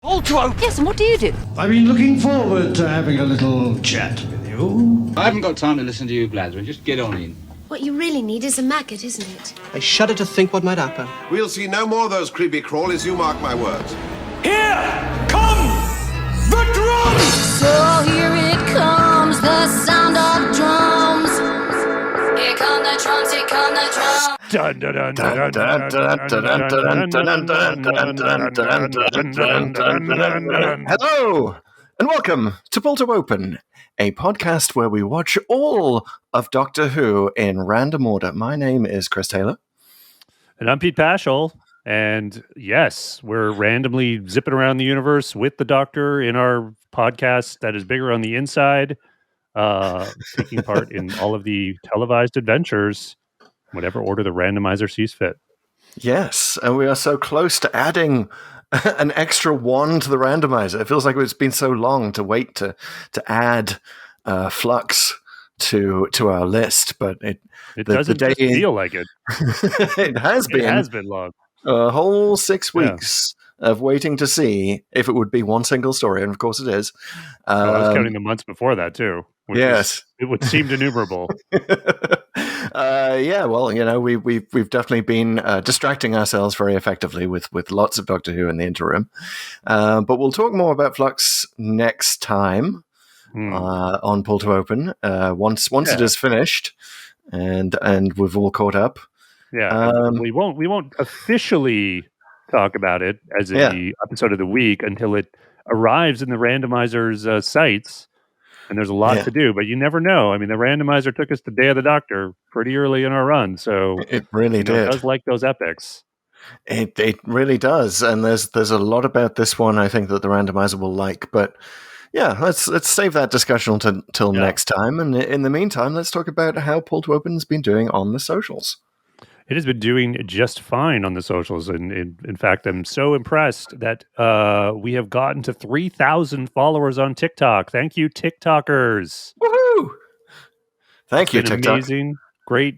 Ultra! Yes, and what do you do? I've been looking forward to having a little chat with you. I haven't got time to listen to you blather. Just get on in. What you really need is a maggot, isn't it? I shudder to think what might happen. We'll see no more of those creepy crawlies, you mark my words. Here come the drums! So here it comes, the sound of drums. Here come the drums, here come the drums. Dun, dun, dun, dun, dun, dun, dun, dun, dun. Hello, and welcome to Pull to Open, a podcast where we watch all of Doctor Who in random order. My name is Chris Taylor. And I'm Pete Pachal. And yes, we're randomly zipping around the universe with the Doctor in our podcast that is bigger on the inside, taking part in all of the televised adventures, whatever order the randomizer sees fit. Yes, and we are so close to adding an extra one to the randomizer. It feels like it's been so long to wait to add Flux to our list, but it doesn't just feel like it. It has been. It has been long. A whole 6 weeks of waiting to see if it would be one single story, and of course it is. I was counting the months before that too. Yes, it would seem innumerable. Yeah, well, you know, we've definitely been distracting ourselves very effectively with lots of Doctor Who in the interim. But we'll talk more about Flux next time on Pull to Open. Once it is finished, and we've all caught up. Yeah, we won't officially talk about it as the episode of the week until it arrives in the randomizer's sites. And there's a lot to do, but you never know. I mean, the randomizer took us to Day of the Doctor pretty early in our run, so it really did. It does like those epics. It really does, and there's a lot about this one I think that the randomizer will like. But yeah, let's save that discussion till next time. And in the meantime, let's talk about how Pull to Open's been doing on the socials. It has been doing just fine on the socials, and in fact, I'm so impressed that we have gotten to 3,000 followers on TikTok. Thank you, TikTokers! Woohoo! Thank you, TikTok. Amazing, great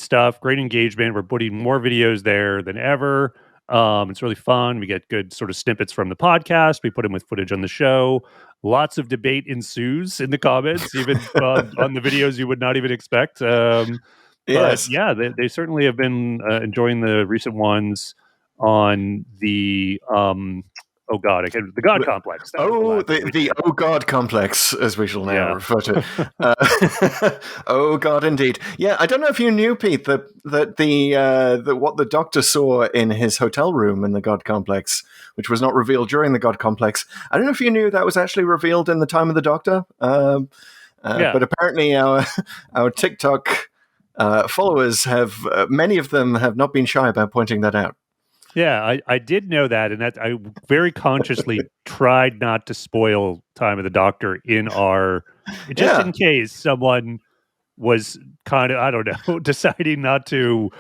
stuff, great engagement. We're putting more videos there than ever. It's really fun. We get good sort of snippets from the podcast. We put them with footage on the show. Lots of debate ensues in the comments, even on the videos you would not even expect. Yes. But yeah, they certainly have been enjoying the recent ones on the the God Complex. The Oh God Complex, as we shall now refer to it. Oh God, indeed. Yeah, I don't know if you knew, Pete, that what the Doctor saw in his hotel room in the God Complex, which was not revealed during the God Complex. I don't know if you knew that was actually revealed in the time of the Doctor. But apparently our TikTok followers have many of them have not been shy about pointing that out. Yeah, I did know that, and that I very consciously tried not to spoil Time of the Doctor in our in case someone was kind of, I don't know, deciding not to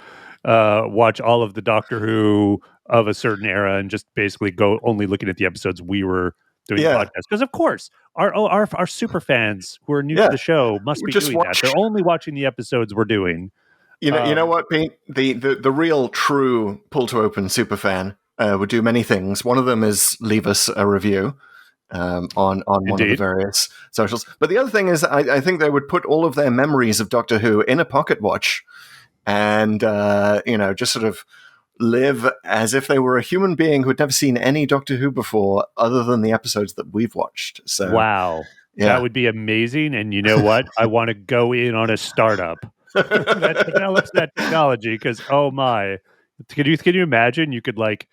watch all of the Doctor Who of a certain era and just basically go only looking at the episodes we were doing the podcast. Because of course, our super fans who are new to the show must be doing that. They're only watching the episodes we're doing. You know what, Pete? The real true Pull to Open superfan would do many things. One of them is leave us a review on one of the various socials. But the other thing is, I think they would put all of their memories of Doctor Who in a pocket watch, and just sort of live as if they were a human being who'd never seen any Doctor Who before, other than the episodes that we've watched. So wow, that would be amazing. And you know what? I want to go in on a startup that develops that technology, because oh my, can you imagine you could like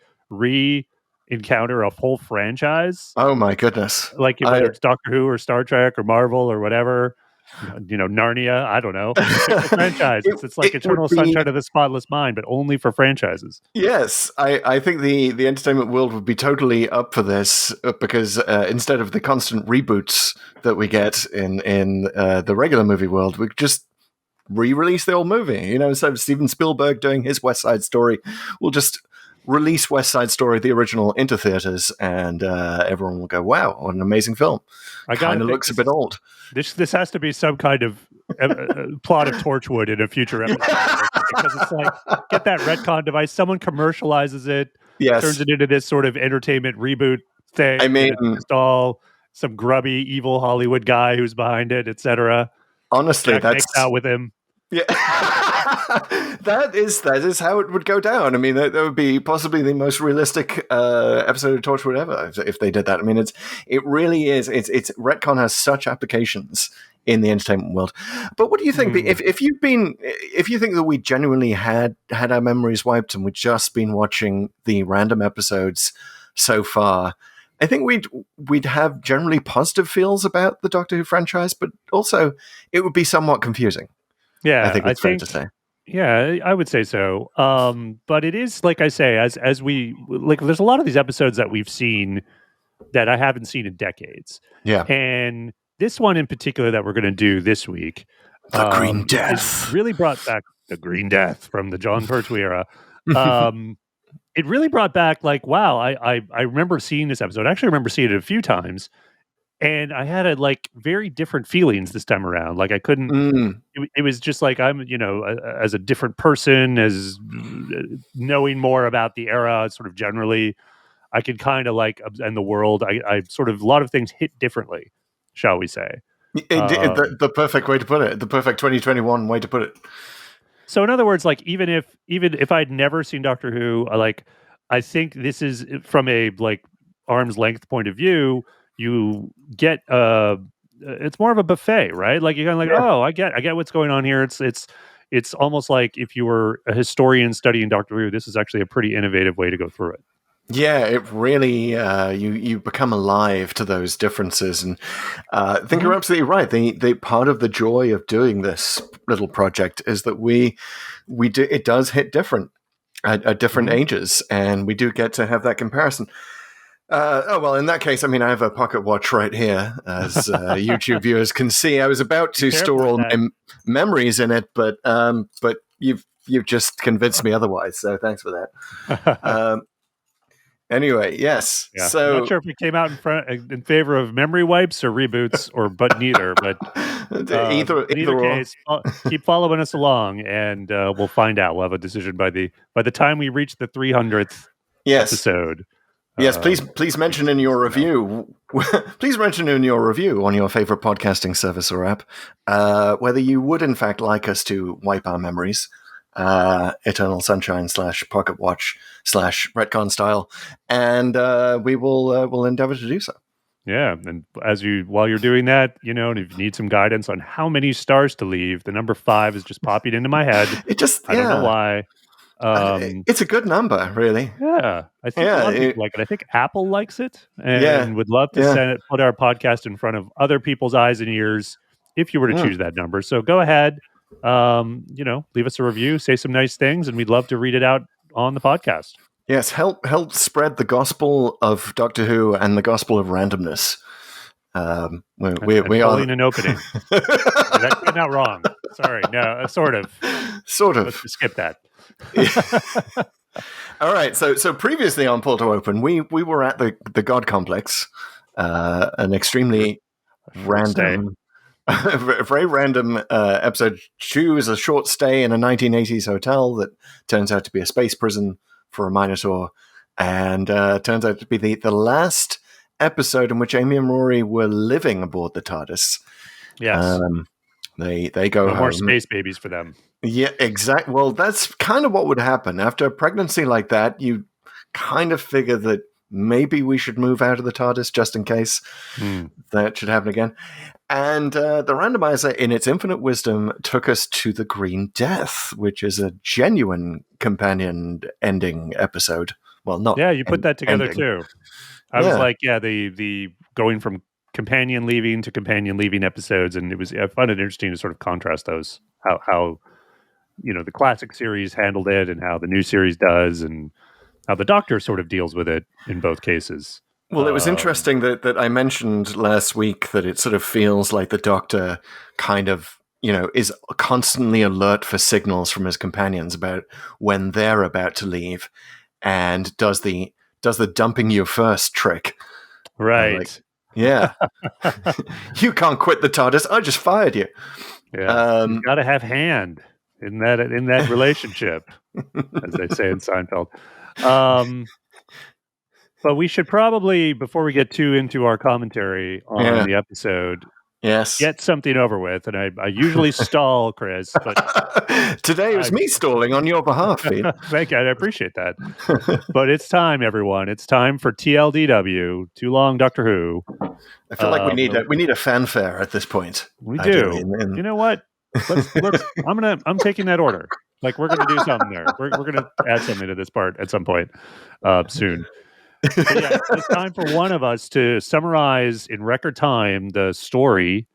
encounter a whole franchise? Oh my goodness, like whether it's Doctor Who or Star Trek or Marvel or whatever, Narnia, I don't know, it's a franchise. It's like Eternal Sunshine of the Spotless Mind, but only for franchises. Yes, I think the entertainment world would be totally up for this, because instead of the constant reboots that we get in the regular movie world, we just re-release the old movie. Instead of Steven Spielberg doing his West Side Story, we'll just release West Side Story, the original, into theaters, and everyone will go, wow, what an amazing film. Kind of looks a bit old. This has to be some kind of plot of Torchwood in a future episode. Because it's like, get that retcon device, someone commercializes it, turns it into this sort of entertainment reboot thing. I mean, and it's just all some grubby, evil Hollywood guy who's behind it, etc. honestly, Jack makes that's out with him. yeah. that is how it would go down. I mean, that would be possibly the most realistic episode of Torchwood ever if they did that. I mean, it really is. It's retcon has such applications in the entertainment world. But what do you think? If you think that we genuinely had our memories wiped and we'd just been watching the random episodes so far, I think we'd have generally positive feels about the Doctor Who franchise, but also it would be somewhat confusing. Yeah, I think it's fair to say. Yeah, I would say so. But it is like I say, as we like, there's a lot of these episodes that we've seen that I haven't seen in decades. Yeah, and this one in particular that we're going to do this week, The Green Death, really brought back the Green Death from the John Pertwee era. It really brought back like, wow, I remember seeing this episode. I actually remember seeing it a few times. And I had very different feelings this time around. Like I couldn't. It was just like I'm, as a different person, as knowing more about the era, sort of generally, I could kind of and the world. I sort of a lot of things hit differently, shall we say? The perfect way to put it. The perfect 2021 way to put it. So in other words, like even if I'd never seen Doctor Who, I think this is from a arm's length point of view. You get it's more of a buffet, right? Like you're kind of oh, I get what's going on here. It's almost like if you were a historian studying Doctor Who, this is actually a pretty innovative way to go through it. Yeah, it really you become alive to those differences, and I think you're absolutely right. The part of the joy of doing this little project is that we do it does hit different at different ages, and we do get to have that comparison. In that case, I mean, I have a pocket watch right here, as YouTube viewers can see. I was about to store all my memories in it, but you've just convinced me otherwise. So thanks for that. Anyway, yes. Yeah. So I'm not sure if we came out in favor of memory wipes or reboots, but neither. But either case, keep following us along, and we'll find out. We'll have a decision by the time we reach the 300th episode. Yes, please mention in your review. Please mention in your review on your favorite podcasting service or app whether you would in fact like us to wipe our memories, Eternal Sunshine / Pocket Watch / Retcon style, and we will endeavor to do so. Yeah, and while you're doing that, and if you need some guidance on how many stars to leave, the number 5 is just popping into my head. I don't know why. It's a good number, really. Yeah, I think a lot of people like it. I think Apple likes it, and would love to put our podcast in front of other people's eyes and ears if you were to choose that number. So go ahead, leave us a review, say some nice things, and we'd love to read it out on the podcast. Yes, help spread the gospel of Doctor Who and the gospel of randomness. We are an opening. That came out wrong. Sorry, no, sort of. Let's just skip that. All right. So previously on Pull to Open, we were at the God Complex, an extremely random, very random episode. Choose a short stay in a 1980s hotel that turns out to be a space prison for a Minotaur, and turns out to be the last episode in which Amy and Rory were living aboard the TARDIS. Yes. They go no home. More space babies for them. Yeah, exactly. Well, that's kind of what would happen after a pregnancy like that. You kind of figure that maybe we should move out of the TARDIS just in case that should happen again. And the randomizer, in its infinite wisdom, took us to the Green Death, which is a genuine companion ending episode. Well, not you put that together ending. too. I was like, the going from companion leaving to companion leaving episodes, and I found it interesting to sort of contrast those. How the classic series handled it, and how the new series does, and how the Doctor sort of deals with it in both cases. Well, it was interesting that I mentioned last week that it sort of feels like the Doctor kind of, is constantly alert for signals from his companions about when they're about to leave, and does the dumping you first trick. Right. Yeah. You can't quit the TARDIS. I just fired you. Yeah. You got to have hand in that relationship, as they say in Seinfeld. But we should probably, before we get too into our commentary on the episode, get something over with. And I usually stall, Chris, but today it was me stalling on your behalf, Pete. Thank you. I appreciate that. But it's time, everyone. It's time for TLDW, Too Long Doctor Who. I feel like we need a fanfare at this point. We do. You know what? Let's I'm taking that order. Like, we're gonna do something there. We're gonna add something to this part at some point soon. But yeah, it's time for one of us to summarize in record time the story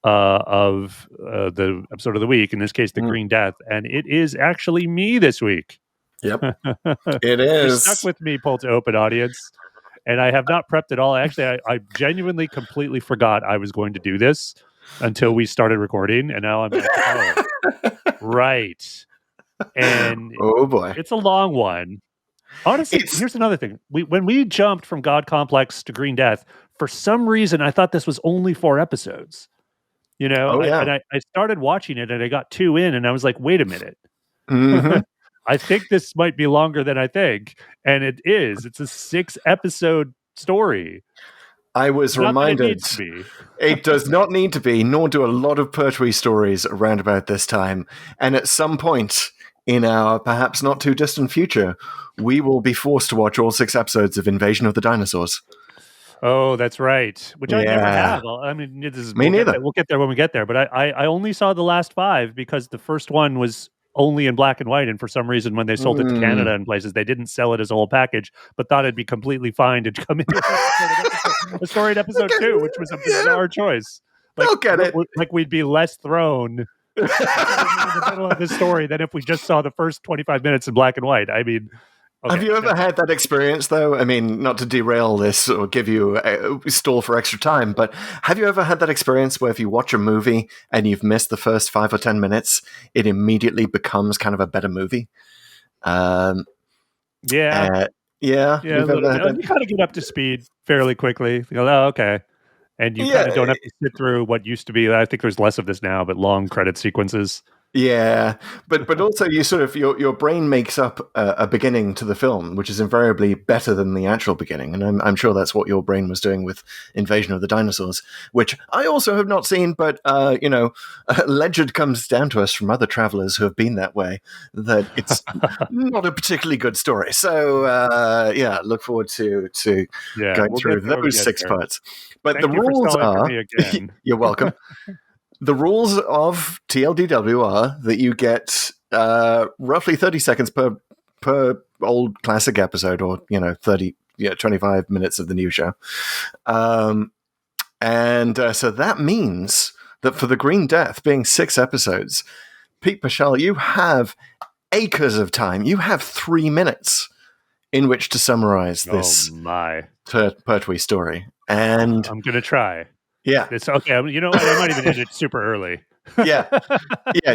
of the episode of the week. In this case, the Green Death, and it is actually me this week. Yep, it is. You're stuck with me, Pull to Open audience, and I have not prepped at all. Actually, I genuinely completely forgot I was going to do this until we started recording, and now I'm like, oh, right. And oh boy, it's a long one. Honestly, here's another thing. When we jumped from God Complex to Green Death, for some reason, I thought this was only 4 episodes. You know, I started watching it and I got 2 in and I was like, wait a minute. Mm-hmm. I think this might be longer than I think. And it is. It's a 6-episode story. I was reminded it does not need to be, nor do a lot of Pertwee stories around about this time. And at some point in our perhaps not too distant future, we will be forced to watch all 6 episodes of Invasion of the Dinosaurs. Oh, that's right. Which I never have. I mean, Me neither. We'll get there when we get there. But I only saw the last 5 because the first one was only in black and white, and for some reason when they sold it to Canada and places, they didn't sell it as a whole package, but thought it'd be completely fine to come in a story in episode 2, which was a bizarre choice. Like, get it. Like, we'd be less thrown in the middle of this story than if we just saw the first 25 minutes in black and white. I mean, okay. Have you ever had that experience, though? I mean, not to derail this or give you a stall for extra time, but have you ever had that experience where if you watch a movie and you've missed the first 5 or 10 minutes, it immediately becomes kind of a better movie? Yeah. You kind of get up to speed fairly quickly. You go, oh, okay. And you kind of don't have to sit through what used to be, I think there's less of this now, but long credit sequences. Yeah, but also you sort of your brain makes up a beginning to the film, which is invariably better than the actual beginning, and I'm sure that's what your brain was doing with Invasion of the Dinosaurs, which I also have not seen, but legend comes down to us from other travelers who have been that way that it's not a particularly good story. So look forward to going through those 6 parts. But Thank the rules are you're welcome. The rules of TLDW are that you get roughly 30 seconds per old classic episode, or 25 minutes of the new show, so that means that for the Green Death being 6 episodes, Pete Pachal, you have acres of time. You have 3 minutes in which to summarize this Pertwee story, and I'm going to try. Yeah, it's okay. You know what? I might even end it super early. Yeah,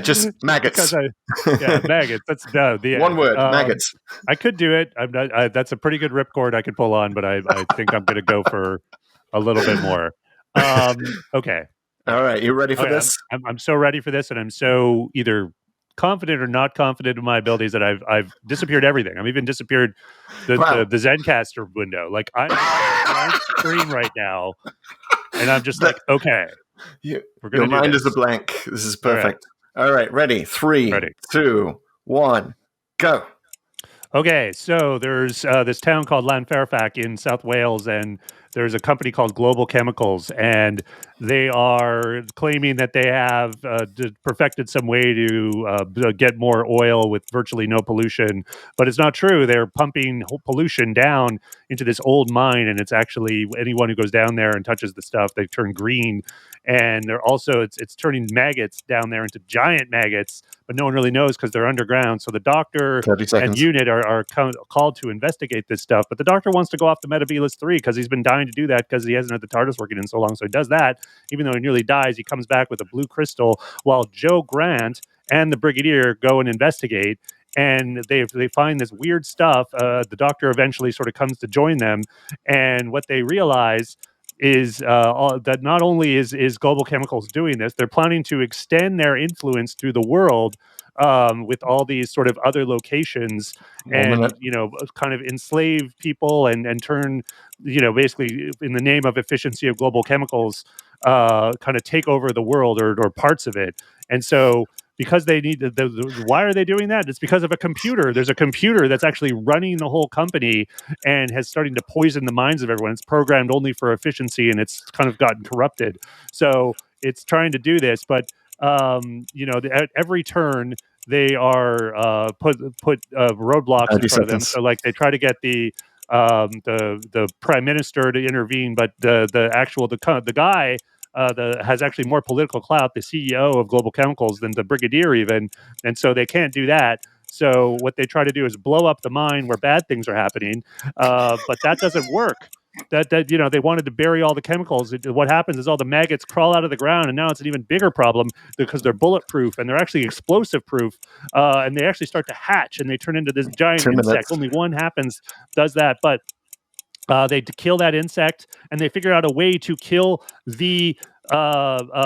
just maggots. Maggots. That's the one word. Maggots. I could do it. I'm not. That's a pretty good ripcord I could pull on, but I think I'm going to go for a little bit more. Okay. All right. You ready for this? I'm so ready for this, and I'm so either confident or not confident in my abilities that I've disappeared everything. I've even disappeared the Zencaster window. Like, I'm on screen right now. And I'm just like, okay. Your mind is a blank. This is perfect. All right. Ready? 3, 2, 1, go. Okay. So there's this town called Llanfairpach in South Wales, and there's a company called Global Chemicals, and they are claiming that they have perfected some way to get more oil with virtually no pollution, but it's not true. They're pumping pollution down into this old mine, and it's actually anyone who goes down there and touches the stuff, they turn green. And they're also it's turning maggots down there into giant maggots, but no one really knows because they're underground. So the doctor and unit are called to investigate this stuff, but the doctor wants to go off the Metabolus 3 because he's been dying to do that because he hasn't had the TARDIS working in so long. So he does that. Even though he nearly dies, he comes back with a blue crystal while Joe Grant and the Brigadier go and investigate. And they find this weird stuff. The doctor eventually sort of comes to join them. And what they realize is that not only is Global Chemicals doing this, they're planning to extend their influence through the world with all these sort of other locations, and kind of enslave people and turn, basically in the name of efficiency of global chemicals, kind of take over the world or parts of it. And so, because they need why are they doing that? It's because of a computer. There's a computer that's actually running the whole company and has starting to poison the minds of everyone. It's programmed only for efficiency, and it's kind of gotten corrupted. So it's trying to do this, but at every turn they are put roadblocks in front of them. So like they try to get the prime minister to intervene, but the guy has actually more political clout, the CEO of Global Chemicals, than the brigadier even, and so they can't do that. So what they try to do is blow up the mine where bad things are happening, but that doesn't work. That they wanted to bury all the chemicals. What happens is all the maggots crawl out of the ground, and now it's an even bigger problem because they're bulletproof and they're actually explosive proof, and they actually start to hatch and they turn into this giant insect. Only one does that, but they kill that insect, and they figure out a way to kill the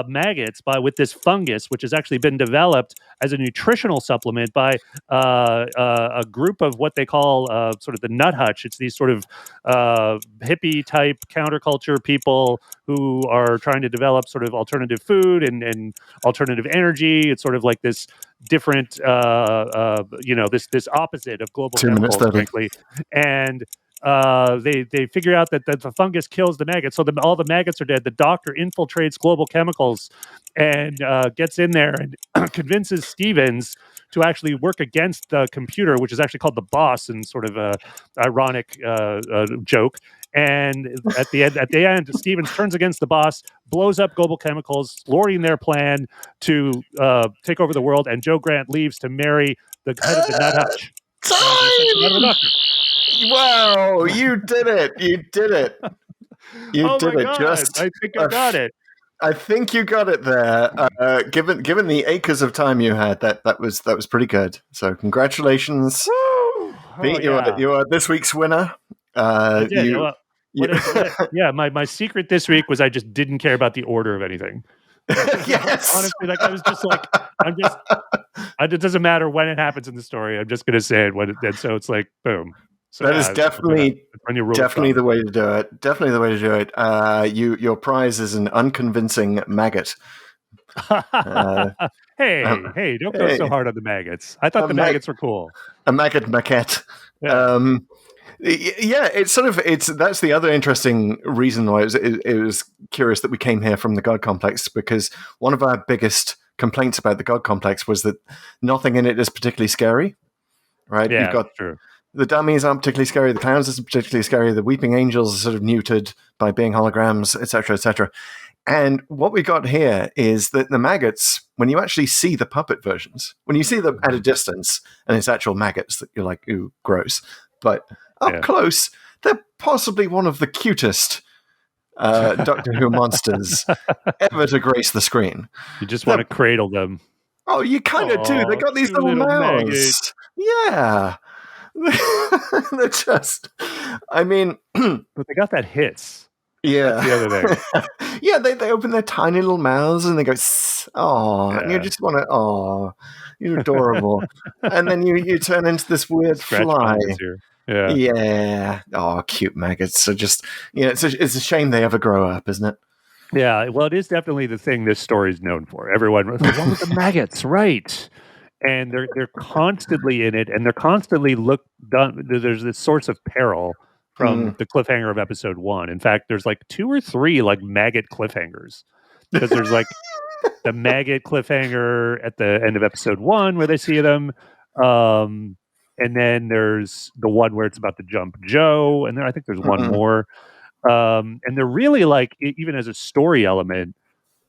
maggots with this fungus, which has actually been developed as a nutritional supplement by a group of what they call sort of the nut hutch. It's these sort of hippie type counterculture people who are trying to develop sort of alternative food and alternative energy. It's sort of like this different, this opposite of global chemicals, frankly. And they figure out that the fungus kills the maggots, so all the maggots are dead. The doctor infiltrates Global Chemicals and gets in there and convinces Stevens to actually work against the computer, which is actually called the boss, in sort of a ironic joke. And at the end, Stevens turns against the boss, blows up Global Chemicals, thwarting their plan to take over the world. And Joe Grant leaves to marry the head of the nut hutch. Wow, you did it! You did it! You did it! God. I think I got it. I think you got it there. Given the acres of time you had, that was pretty good. So congratulations, Pete. You are this week's winner. My secret this week was I just didn't care about the order of anything. Yes, honestly, I was just like, it doesn't matter when it happens in the story. I'm just going to say it when and so it's like, boom. So that is definitely the way to do it. Definitely the way to do it. Your prize is an unconvincing maggot. Hey, don't go so hard on the maggots. I thought the maggots were cool. A maggot maquette. Yeah. That's the other interesting reason why it was curious that we came here from the God Complex, because one of our biggest complaints about the God Complex was that nothing in it is particularly scary. Right? Yeah, you've got true. The dummies aren't particularly scary. The clowns aren't particularly scary. The weeping angels are sort of neutered by being holograms, etc., etc. And what we got here is that the maggots, when you actually see the puppet versions, when you see them at a distance, and it's actual maggots that you're like, ooh, gross. But up close, they're possibly one of the cutest Doctor Who monsters ever to grace the screen. You just want to cradle them. Oh, you kind of do. They got these little mouths. Maggots. Yeah. They're just, I mean, but they got that hiss. Yeah, that's the other thing. Yeah, they open their tiny little mouths and they go, oh, and you just want to, oh, you're adorable, and then you turn into this weird fly. Yeah. Oh, cute maggots. So just, it's a shame they ever grow up, isn't it? Yeah. Well, it is definitely the thing this story is known for. Everyone, what was the maggots, right? And they're constantly in it, and they're constantly there's this source of peril from the cliffhanger of episode 1. In fact, there's like 2 or 3 like maggot cliffhangers, because there's like the maggot cliffhanger at the end of episode 1 where they see them, and then there's the one where it's about to jump Joe, and then I think there's one more, and they're really like, even as a story element,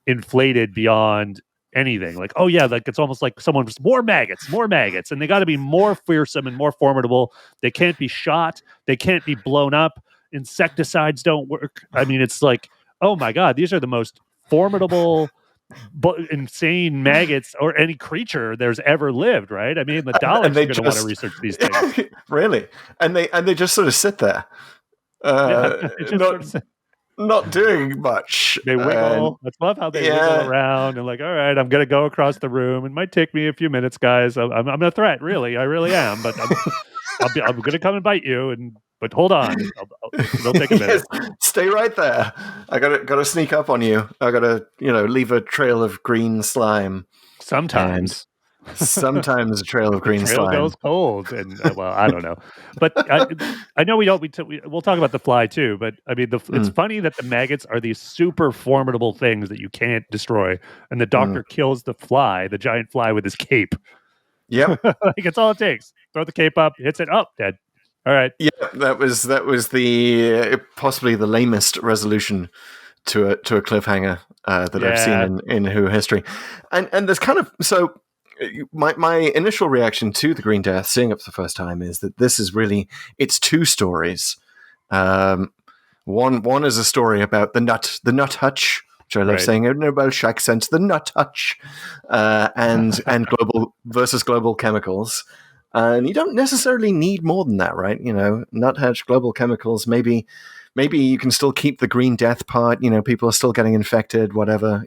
inflated beyond anything. Like, oh yeah, like it's almost like someone was more maggots, and they got to be more fearsome and more formidable. They can't be shot, they can't be blown up, insecticides don't work. I mean, it's like, oh my god, these are the most formidable insane maggots or any creature there's ever lived, right? I mean, the Daleks are going to want to research these things. Really? And they just sort of sit there. not doing much. They wiggle. I love how they wiggle around and like, all right, I'm going to go across the room. It might take me a few minutes, guys. I'm a threat, really. I really am. But I'm going to come and bite you. But hold on, it'll take a minute. Yes, stay right there. I got to sneak up on you. I got to leave a trail of green slime. Sometimes a trail of green trail slime goes cold, and well, I don't know, but I know we'll talk about the fly too. But I mean, it's funny that the maggots are these super formidable things that you can't destroy, and the Doctor kills the fly, the giant fly, with his cape. Yep, like it's all it takes. Throw the cape up, hits it up, dead. All right. Yeah, that was the possibly the lamest resolution to a cliffhanger that I've seen in Who history, and there's kind of so. My initial reaction to the Green Death, seeing it for the first time, is that this is really it's two stories. One is a story about the nut hutch, which I love saying in a Welsh accent, the nut hutch, and global versus global chemicals. And you don't necessarily need more than that, right? Nut hutch, global chemicals, maybe you can still keep the Green Death part. People are still getting infected, whatever.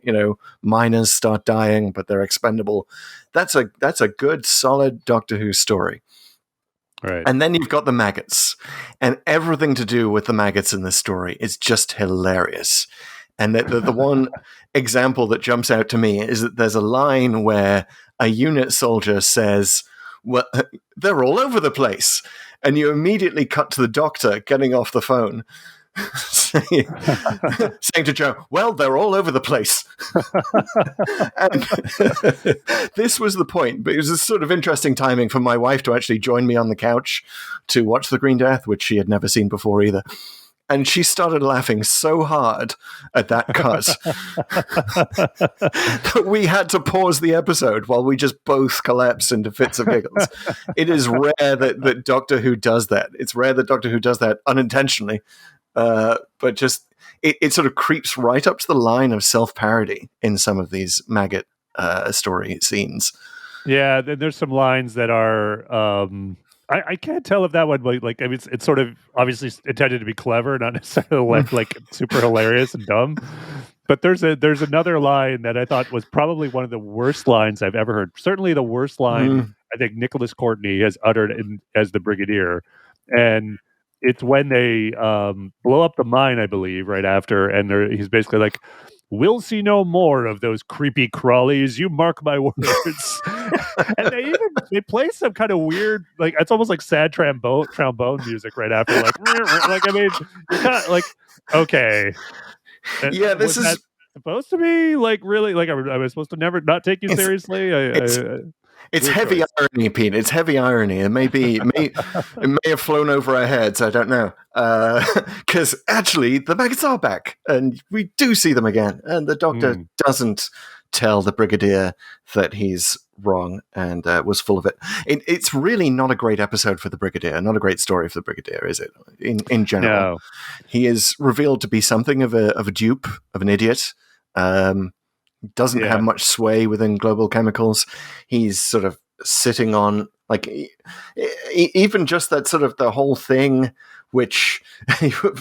Miners start dying, but they're expendable. That's a good, solid Doctor Who story. Right. And then you've got the maggots, and everything to do with the maggots in this story is just hilarious. And the one example that jumps out to me is that there's a line where a unit soldier says, "Well, they're all over the place." And you immediately cut to the Doctor getting off the phone, saying to Joe, "Well, they're all over the place." And this was the point, but it was a sort of interesting timing for my wife to actually join me on the couch to watch The Green Death, which she had never seen before either. And she started laughing so hard at that cut that we had to pause the episode while we just both collapsed into fits of giggles. It is rare that Doctor Who does that. It's rare that Doctor Who does that unintentionally, but just it sort of creeps right up to the line of self-parody in some of these maggot story scenes. Yeah, there's some lines that are... I can't tell if that one like I mean it's sort of obviously intended to be clever, not necessarily like super hilarious and dumb. But there's another line that I thought was probably one of the worst lines I've ever heard. Certainly the worst line I think Nicholas Courtney has uttered as the Brigadier, and it's when they blow up the mine, I believe, right after, and he's basically like, "We'll see no more of those creepy crawlies. You mark my words." And they play some kind of weird, like it's almost like sad trombone music right after, like I mean, you're kind of like, okay, yeah, this is supposed to be like really like I was supposed to never not take you seriously. It's heavy irony, Pete. It's heavy irony. It may have flown over our heads. I don't know. Because actually, the maggots are back, and we do see them again. And the Doctor doesn't tell the Brigadier that he's wrong and was full of it. It's really not a great episode for the Brigadier. Not a great story for the Brigadier, is it? In general, no. He is revealed to be something of a dupe, of an idiot. Doesn't have much sway within global chemicals. He's sort of sitting on, like, even just that sort of the whole thing, which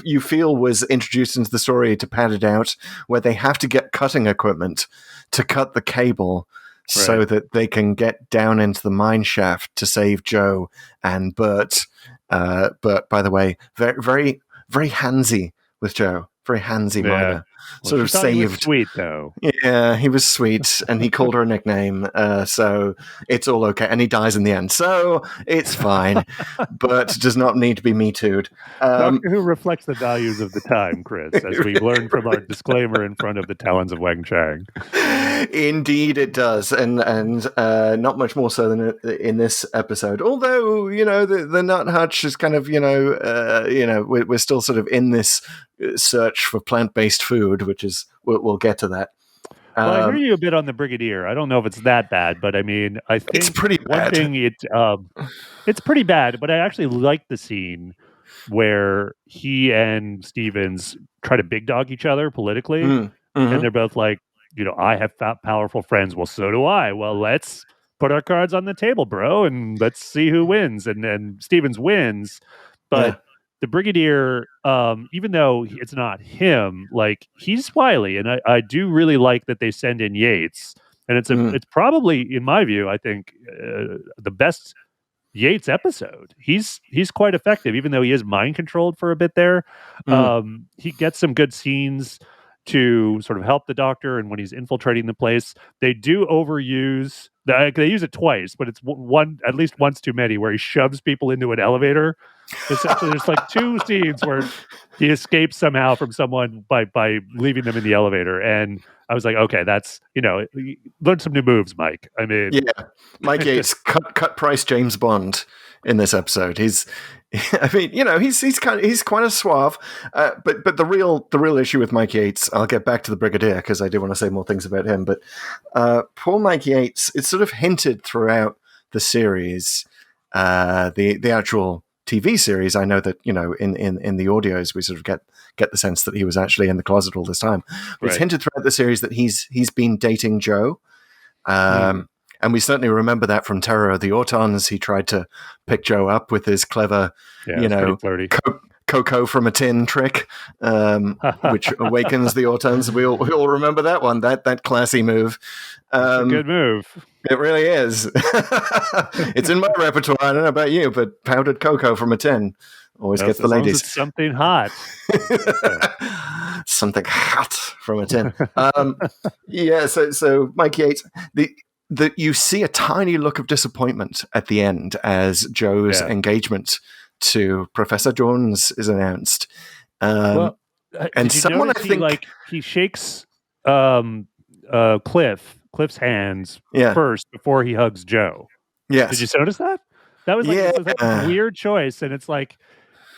you feel was introduced into the story to pad it out, where they have to get cutting equipment to cut the cable so that they can get down into the mine shaft to save Joe and Bert. Bert, by the way, very, very, very handsy with Joe. Very handsy miner. Sort of saved. He was sweet, though. Yeah, he was sweet, and he called her a nickname, so it's all okay. And he dies in the end, so it's fine, but does not need to be Me Too'd. Doctor Who reflects the values of the time, Chris, as we learned from our disclaimer in front of the talons of Wang Chang. Indeed, it does, and not much more so than in this episode. Although the nut hutch is kind of we're still sort of in this search for plant-based food, which is we'll get to that. Well, I hear you a bit on the Brigadier. I don't know if it's that bad, but I mean, I think it's pretty bad. It's pretty bad, but I actually like the scene where he and Stevens try to big dog each other politically, and they're both like, I have powerful friends. Well, so do I. Well, let's put our cards on the table, bro, and let's see who wins. And Stevens wins, but the Brigadier, even though it's not him, like he's wily, and I do really like that they send in Yates, and it's probably, in my view, I think the best Yates episode. He's quite effective, even though he is mind controlled for a bit there. He gets some good scenes to sort of help the Doctor, and when he's infiltrating the place, they do overuse. They use it twice, but it's at least once too many, where he shoves people into an elevator. Essentially, there's like 2 scenes where he escapes somehow from someone by leaving them in the elevator, and I was like, okay, that's, learn some new moves, Mike. I mean, yeah, Mike Yates cut price James Bond in this episode. He's quite a suave, but the real issue with Mike Yates, I'll get back to the Brigadier because I do want to say more things about him. But poor Mike Yates, it's sort of hinted throughout the series, the actual TV series. I know that in the audios we sort of get the sense that he was actually in the closet all this time. But It's hinted throughout the series that he's been dating Jo. And we certainly remember that from Terror of the Autons. He tried to pick Jo up with his clever, cocoa from a tin trick, which awakens the Autons. We all remember that one, that classy move. It's a good move. It really is. It's in my repertoire. I don't know about you, but powdered cocoa from a tin always gets the ladies. It's something hot. Something hot from a tin. So Mike Yates, you see a tiny look of disappointment at the end as Jo's engagement to Professor Jones is announced. And someone, I think, he shakes Cliff's hands first before he hugs Jo. Yes. Did you notice that? That was a weird choice, and it's like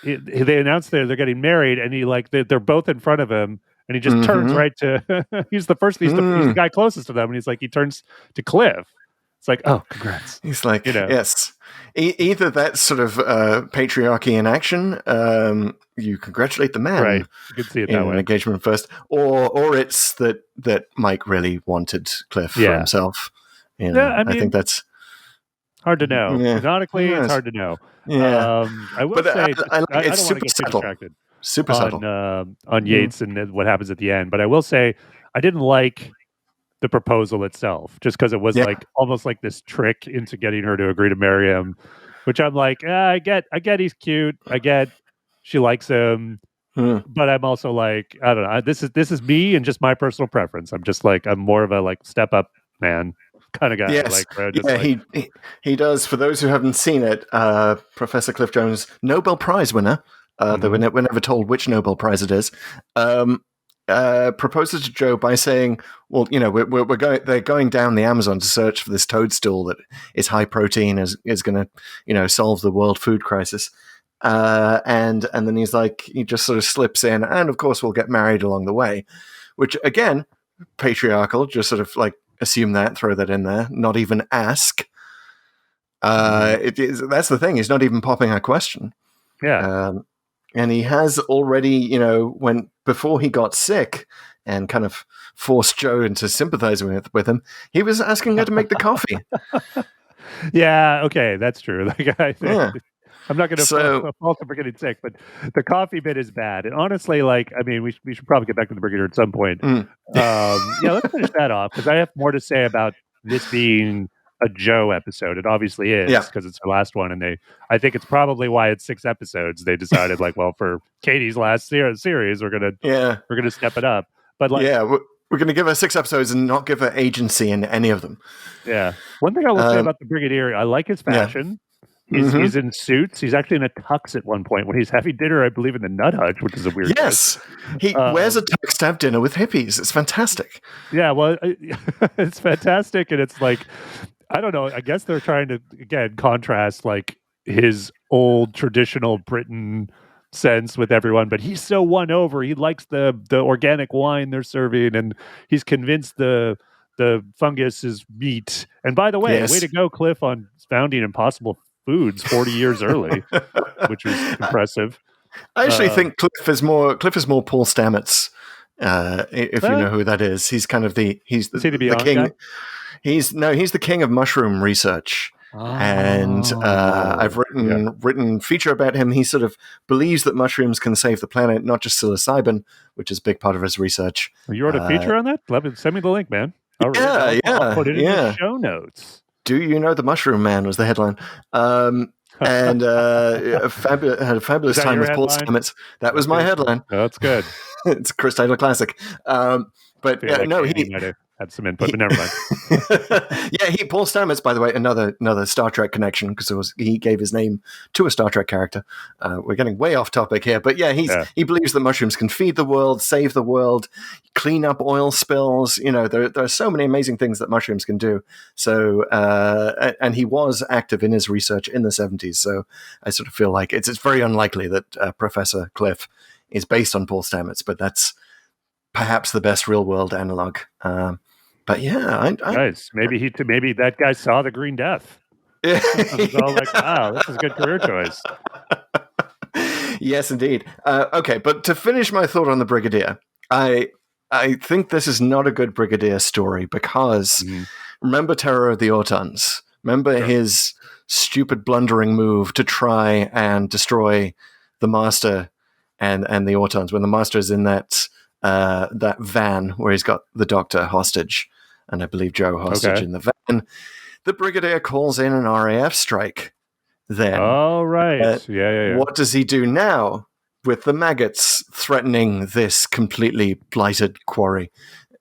they announced they're getting married, and they're both in front of him. And he just turns right to he's the guy closest to them, and he turns to Cliff. It's like, oh, congrats. He's like, yes. Either that's sort of patriarchy in action, you congratulate the man, right? You can see it that way. Engagement first, or it's that Mike really wanted Cliff for himself. I think that's hard to know. Canonically, it's hard to know. Yeah, I will say I don't want to get too distracted. Super subtle on Yates and what happens at the end. But I will say I didn't like the proposal itself, just because it was almost like this trick into getting her to agree to marry him, which I'm like, I get he's cute. I get she likes him. But I'm also like, I don't know. This is me and just my personal preference. I'm just like, I'm more of a step up man kind of guy. Yes. He does. For those who haven't seen it, Professor Cliff Jones, Nobel Prize winner. We're never told which Nobel Prize it is. Proposes to Jo by saying, "Well, they're going down the Amazon to search for this toadstool that is high protein, is going to, solve the world food crisis." And then he just sort of slips in, and of course we'll get married along the way, which again, patriarchal. Just sort of assume that, throw that in there, not even ask. That's the thing. He's not even popping a question. Yeah. And he has already, before he got sick and kind of forced Jo into sympathizing with him, he was asking her to make the coffee. Yeah, okay, that's true. I'm not going to fault him for getting sick, but the coffee bit is bad. And honestly, we should probably get back to the Brigadier at some point. Let's finish that off, because I have more to say about this being a Jo episode. It obviously is, because it's her last one, and I think it's probably why it's 6 episodes. They decided for Katie's last series, we're gonna step it up. But we're going to give her 6 episodes and not give her agency in any of them. Yeah. One thing I will say about the Brigadier, I like his fashion. He's in suits. He's actually in a tux at one point when he's having dinner, I believe, in the Nut Hutch, which is a weird choice. He wears a tux to have dinner with hippies. It's fantastic. Yeah, well, it's fantastic, and it's I don't know. I guess they're trying to, again, contrast his old traditional Britain sense with everyone, but he's so won over. He likes the organic wine they're serving, and he's convinced the fungus is meat. And by the way, way to go, Cliff, on founding Impossible Foods 40 years early, which was impressive. I actually think Cliff is more Paul Stamets. If you know who that is, he's kind of the king. Guy? He's the king of mushroom research. And I've written feature about him. He sort of believes that mushrooms can save the planet, not just psilocybin, which is a big part of his research. You wrote a feature on that? Send me the link, man. I'll put it in the show notes. Do you know the Mushroom Man was the headline. And had a fabulous time with Paul Stamets. That was my headline. Oh, that's good. It's a Chris Taylor classic. But he might have had some input, but never mind. Paul Stamets, by the way, another Star Trek connection, because he gave his name to a Star Trek character. We're getting way off topic here, but he believes that mushrooms can feed the world, save the world, clean up oil spills. There are so many amazing things that mushrooms can do. So, and he was active in his research in the 70s. So I sort of feel like it's very unlikely that Professor Cliff is based on Paul Stamets, but that's perhaps the best real world analog. But nice. Maybe that guy saw the Green Death. Yeah. I was all like, wow, this is a good career choice. Yes, indeed. Okay, but to finish my thought on the Brigadier, I think this is not a good Brigadier story because remember Terror of the Autons? Remember his stupid blundering move to try and destroy the Master and the Autons when the Master is in that van where he's got the Doctor hostage and I believe Joe hostage in the van. The Brigadier calls in an RAF strike then. Oh, right. Yeah. What does he do now with the maggots threatening this completely blighted quarry?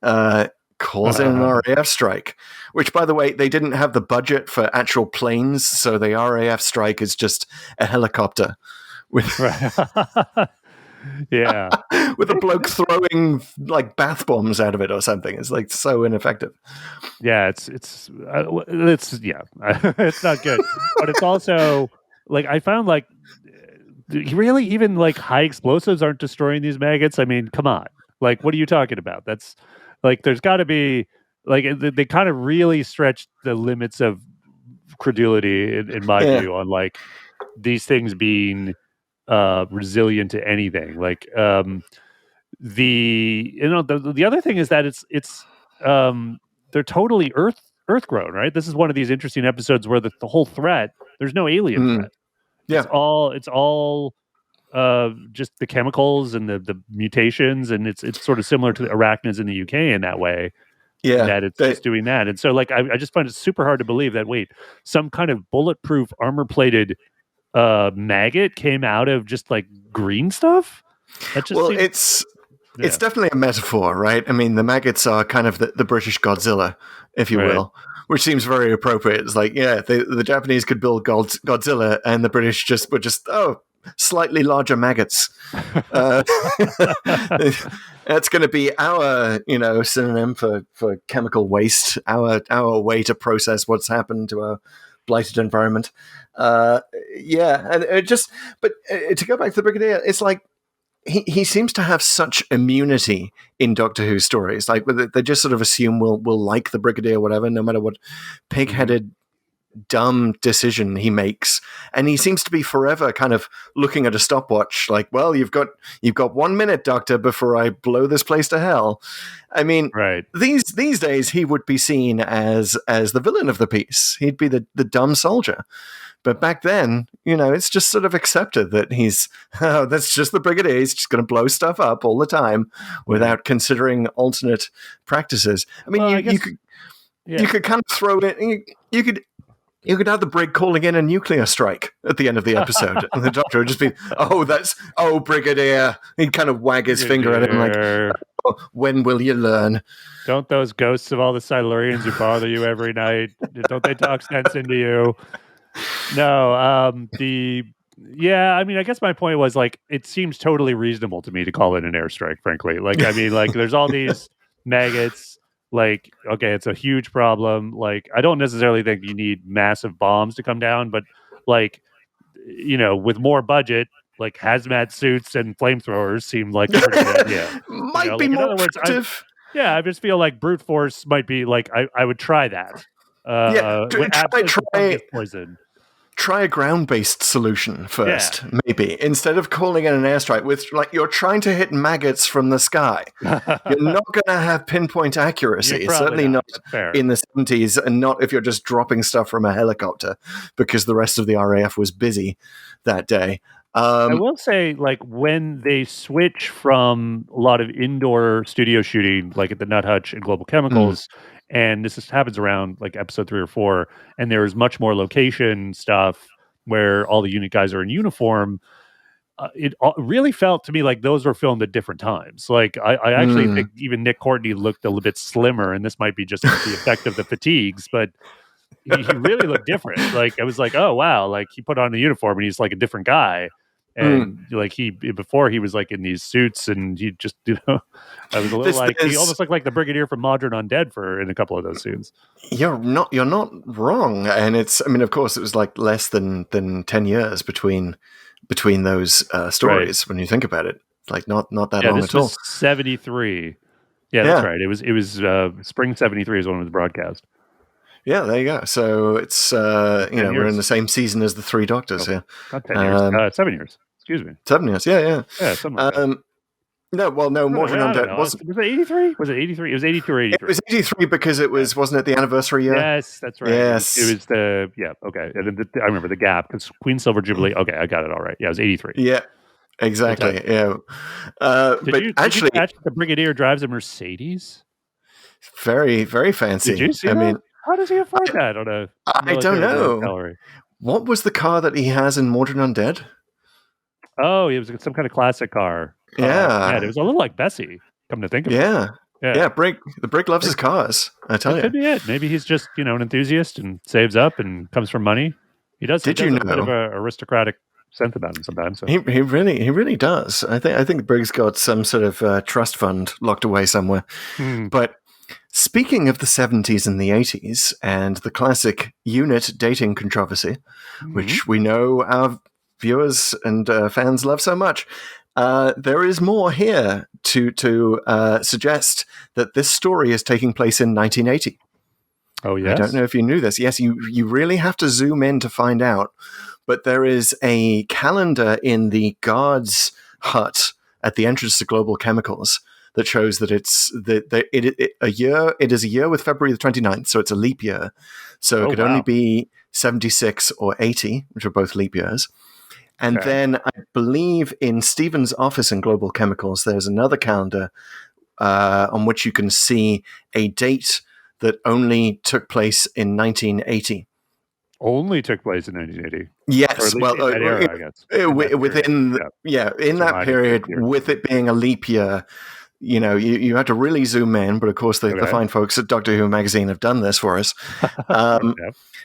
Calls in an RAF strike, which, by the way, they didn't have the budget for actual planes, so the RAF strike is just a helicopter with with a bloke throwing like bath bombs out of it or something. It's like so ineffective. Yeah, it's it's not good, but it's also like I found like really even like high explosives aren't destroying these maggots. I mean, come on, like what are you talking about? That's like there's got to be like they kind of really stretched the limits of credulity in my view on like these things being resilient to anything. Like the other thing is that it's they're totally earth grown, right? This is one of these interesting episodes where the whole threat, there's no alien threat. It's all just the chemicals and the mutations, and it's sort of similar to the arachnids in the UK in that way. Yeah, that it's just doing that. And so like I just find it super hard to believe that some kind of bulletproof armor plated maggot came out of just like green stuff. That just it's definitely a metaphor, right? I mean, the maggots are kind of the British Godzilla, if you will, which seems very appropriate. It's like, the Japanese could build Godzilla, and the British were just slightly larger maggots. That's going to be our, synonym for chemical waste. Our way to process what's happened to our blighted environment. And but to go back to the Brigadier, it's like he seems to have such immunity in Doctor Who stories. Like they just sort of assume we'll like the Brigadier, whatever, no matter what pig-headed dumb decision he makes, and he seems to be forever kind of looking at a stopwatch like, well, you've got 1 minute, Doctor, before I blow this place to hell. I mean, these days he would be seen as the villain of the piece. He'd be the dumb soldier. But back then, it's just sort of accepted that that's just the Brigadier. He's just going to blow stuff up all the time without considering alternate practices. I mean, you could kind of throw it in. You could have the brig calling in a nuclear strike at the end of the episode, and the Doctor would just be, Brigadier. He'd kind of wag his finger at him like, when will you learn? Don't those ghosts of all the Silurians who bother you every night, don't they talk sense into you? No, I mean, I guess my point was like, it seems totally reasonable to me to call it an airstrike, frankly. Like, I mean, like there's all these maggots. Like, okay, it's a huge problem. Like, I don't necessarily think you need massive bombs to come down, but like, with more budget, like hazmat suits and flamethrowers seem like a pretty good idea. Might be more effective. I just feel like brute force might be like I would try that. Try poison. try a ground-based solution first, maybe, instead of calling in an airstrike with, like, you're trying to hit maggots from the sky. You're not going to have pinpoint accuracy, certainly not in the 70s, and not if you're just dropping stuff from a helicopter, because the rest of the RAF was busy that day. I will say, like, when they switch from a lot of indoor studio shooting, like at the Nut Hutch and Global Chemicals, and happens around like episode 3 or 4, and there's much more location stuff where all the unit guys are in uniform. It really felt to me like those were filmed at different times. Like, I actually think even Nick Courtney looked a little bit slimmer, and this might be just the effect of the fatigues, but he really looked different. Like, I was like, oh wow, like he put on the uniform and he's like a different guy. And like before he was like in these suits, and he just, I was a little he almost looked like the Brigadier from Modern Undead in a couple of those scenes. You're not wrong. And I mean, of course, it was like less than 10 years between those stories, when you think about it. Like not that long at all. 73. Yeah, that's right. It was spring 73 is when it was broadcast. Yeah, there you go. So it's we're in the same season as the Three Doctors here. Not 10 years. 7 years. Excuse me. 7 years. Yeah. Yeah, something like that. No, Mordred Undead wasn't. Was it 83? Was it 83? It was 82 or 83. It was 83 because it wasn't it the anniversary year? Yes, that's right. Yes. It was okay. I remember the gap because Queen Silver Jubilee. Okay, I got it all right. Yeah, it was 83. Yeah, exactly. Yeah. Did you catch the Brigadier drives a Mercedes? Very, very fancy. Did you see that? mean, how does he afford that on a? I don't know. Salary? What was the car that he has in Mordred Undead? Oh, it was some kind of classic car. Yeah, it was a little like Bessie. Come to think of it. Yeah. The Brig loves his cars. I tell you, could be it. Maybe he's just an enthusiast and saves up and comes from money. He does. Did he does you a bit know? of an aristocratic sense about him sometimes. So. He really does. I think the Brig's got some sort of trust fund locked away somewhere. But speaking of the 70s and the 80s and the classic unit dating controversy, which we know our viewers and fans love so much, there is more here to suggest that this story is taking place in 1980. Oh, yes? I don't know if you knew this. Yes, you really have to zoom in to find out. But there is a calendar in the guards' hut at the entrance to Global Chemicals that shows that it is a year with February the 29th, so it's a leap year. So it could only be 76 or 80, which are both leap years. And then I believe in Stephen's office in Global Chemicals, there's another calendar on which you can see a date that only took place in 1980. Only took place in 1980. Yes, well, in that era, I guess. Within that period, with it being a leap year, you had to really zoom in. But of course, the fine folks at Doctor Who magazine have done this for us,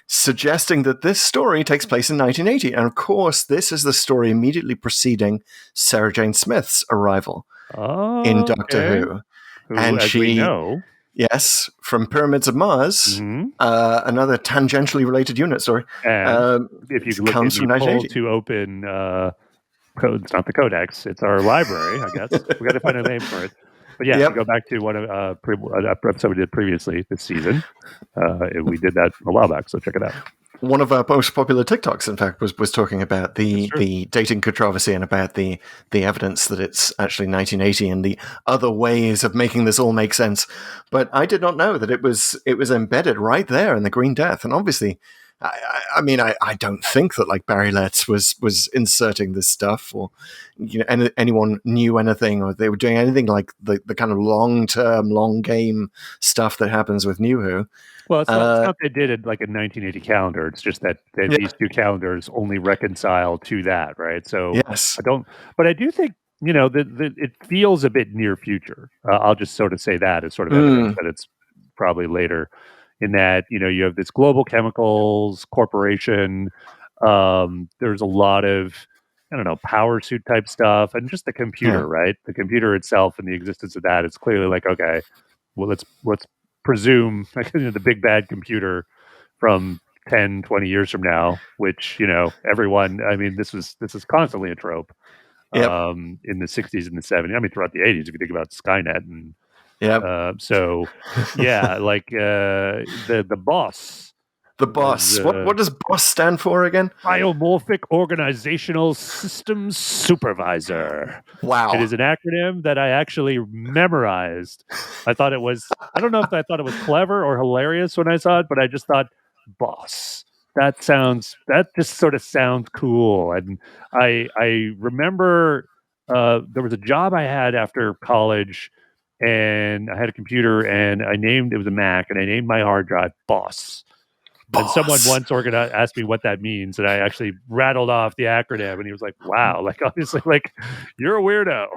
suggesting that this story takes place in 1980. And of course, this is the story immediately preceding Sarah Jane Smith's arrival in Doctor Who. And we know. Yes, from Pyramids of Mars, another tangentially related unit story. And if you look at the poll to open, it's not the Codex, it's our library, I guess. We got to find a name for it. But yeah, go back to one of an episode we did previously this season. We did that a while back, so check it out. One of our most popular TikToks, in fact, was talking about the dating controversy and about the evidence that it's actually 1980 and the other ways of making this all make sense. But I did not know that it was embedded right there in the Green Death. And obviously, I don't think that like Barry Letts was inserting this stuff, or anyone knew anything, or they were doing anything like the kind of long-term, long game stuff that happens with New Who. Well, it's not they did it like a 1980 calendar. It's just that these two calendars only reconcile to that, right? So yes, I do think it feels a bit near future. I'll just sort of say that as sort of evidence that it's probably later. In that, you have this Global Chemicals corporation. There's a lot of, power suit type stuff, and just the computer, right? The computer itself and the existence of that. It's clearly like, okay, well, let's presume the big bad computer from 10, 20 years from now, which, everyone, this is constantly a trope in the 60s and the 70s. Throughout the 80s, if you think about Skynet and the boss The boss. What does boss stand for again? Biomorphic Organizational Systems Supervisor. Wow. It is an acronym that I actually memorized. I don't know if I thought it was clever or hilarious when I saw it, but I just thought, boss. That just sort of sounds cool. And I remember there was a job I had after college, and I had a computer, and it was a Mac, and I named my hard drive Boss. And someone once asked me what that means, and I actually rattled off the acronym, and he was like, "Wow, like obviously, like you're a weirdo."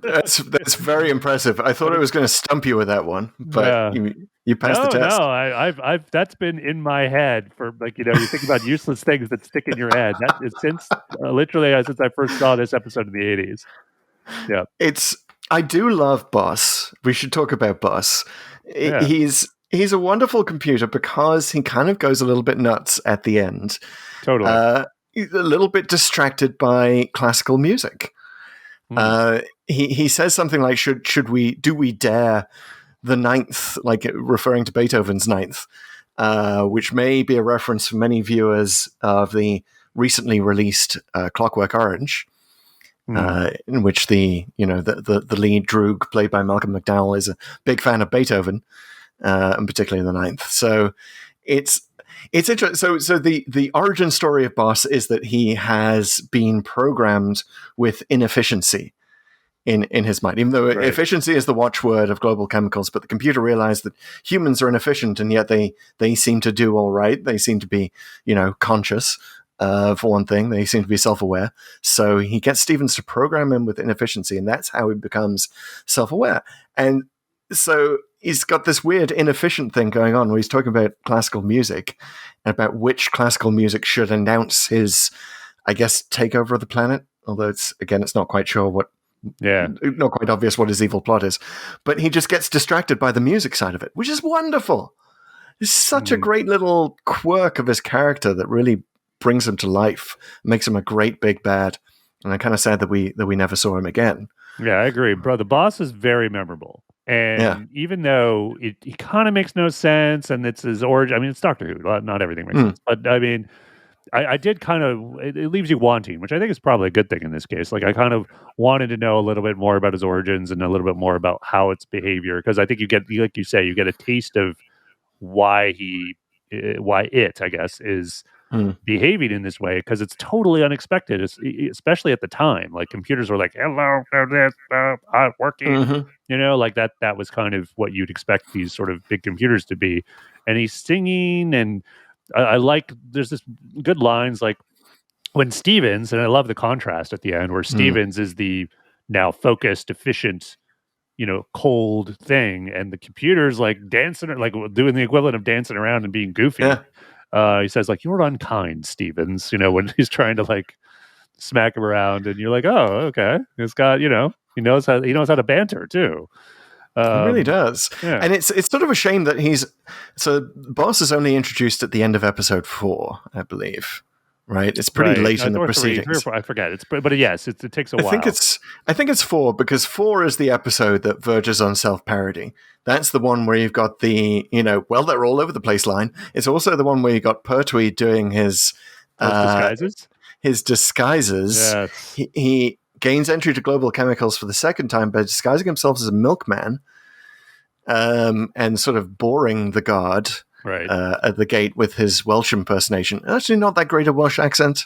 That's very impressive. I thought I was going to stump you with that one, but you passed the test. No, I've that's been in my head for like you think about useless things that stick in your head. That is since I first saw this episode in the 80s. Yeah, I do love Boss. We should talk about Boss. Yeah. He's a wonderful computer because he kind of goes a little bit nuts at the end. Totally. He's a little bit distracted by classical music. He says something like, "Do we dare the ninth?" Like referring to Beethoven's ninth, which may be a reference for many viewers of the recently released Clockwork Orange. In which the lead Droog, played by Malcolm McDowell, is a big fan of Beethoven, and particularly the ninth. So it's interesting. So the origin story of Boss is that he has been programmed with inefficiency in his mind, even though efficiency is the watchword of global chemicals. But the computer realized that humans are inefficient, and yet they seem to do all right. They seem to be conscious. For one thing, they seem to be self-aware. So he gets Stevens to program him with inefficiency, and that's how he becomes self-aware. And so he's got this weird inefficient thing going on where he's talking about classical music and about which classical music should announce his, I guess, takeover of the planet. Although it's not quite sure not quite obvious what his evil plot is. But he just gets distracted by the music side of it, which is wonderful. It's such a great little quirk of his character that really brings him to life, makes him a great big bad, and I'm kind of sad that we never saw him again. Yeah, I agree, bro. The boss is very memorable, and even though he kind of makes no sense, and it's his origin. I mean, it's Doctor Who. Not everything makes sense, but I mean, I did kind of. It leaves you wanting, which I think is probably a good thing in this case. Like, I kind of wanted to know a little bit more about his origins and a little bit more about how its behavior, because I think you get, like you say, you get a taste of why it, I guess, is behaving in this way, because it's totally unexpected, especially at the time. Like, computers were like, "Hello, this working," like that was kind of what you'd expect these sort of big computers to be. And he's singing, and I like, there's this good lines like when Stevens, and I love the contrast at the end where Stevens is the now focused, efficient, cold thing, and the computer's like dancing, like doing the equivalent of dancing around and being goofy. He says, like, "You're unkind, Stevens," when he's trying to like smack him around, and you're like, "Oh, okay." He's got, he knows how to banter too. He really does. Yeah. And it's sort of a shame that Boss is only introduced at the end of episode 4, I believe. Right? It's pretty late in the proceedings. I forget. But yes, it takes a while. I think it's 4, because 4 is the episode that verges on self-parody. That's the one where you've got the, they're all over the place line. It's also the one where you got Pertwee doing his disguises. His disguises. Yes. He gains entry to global chemicals for the second time by disguising himself as a milkman, and sort of boring the guard at the gate with his Welsh impersonation. Actually, not that great a Welsh accent,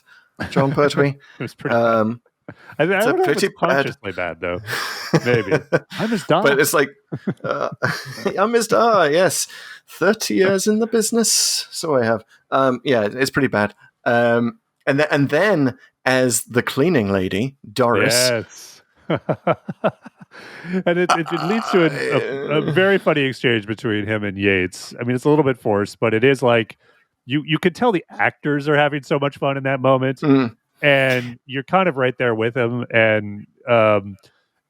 John Pertwee. It was pretty bad. I don't know if it's consciously bad, though. Maybe. I'm his dog. But it's like, I'm his dog, yes. 30 years in the business, so I have. It's pretty bad. And then as the cleaning lady, Doris. Yes. And it leads to a very funny exchange between him and Yates. I mean, it's a little bit forced, but it is like, you could tell the actors are having so much fun in that moment. And you're kind of right there with him. And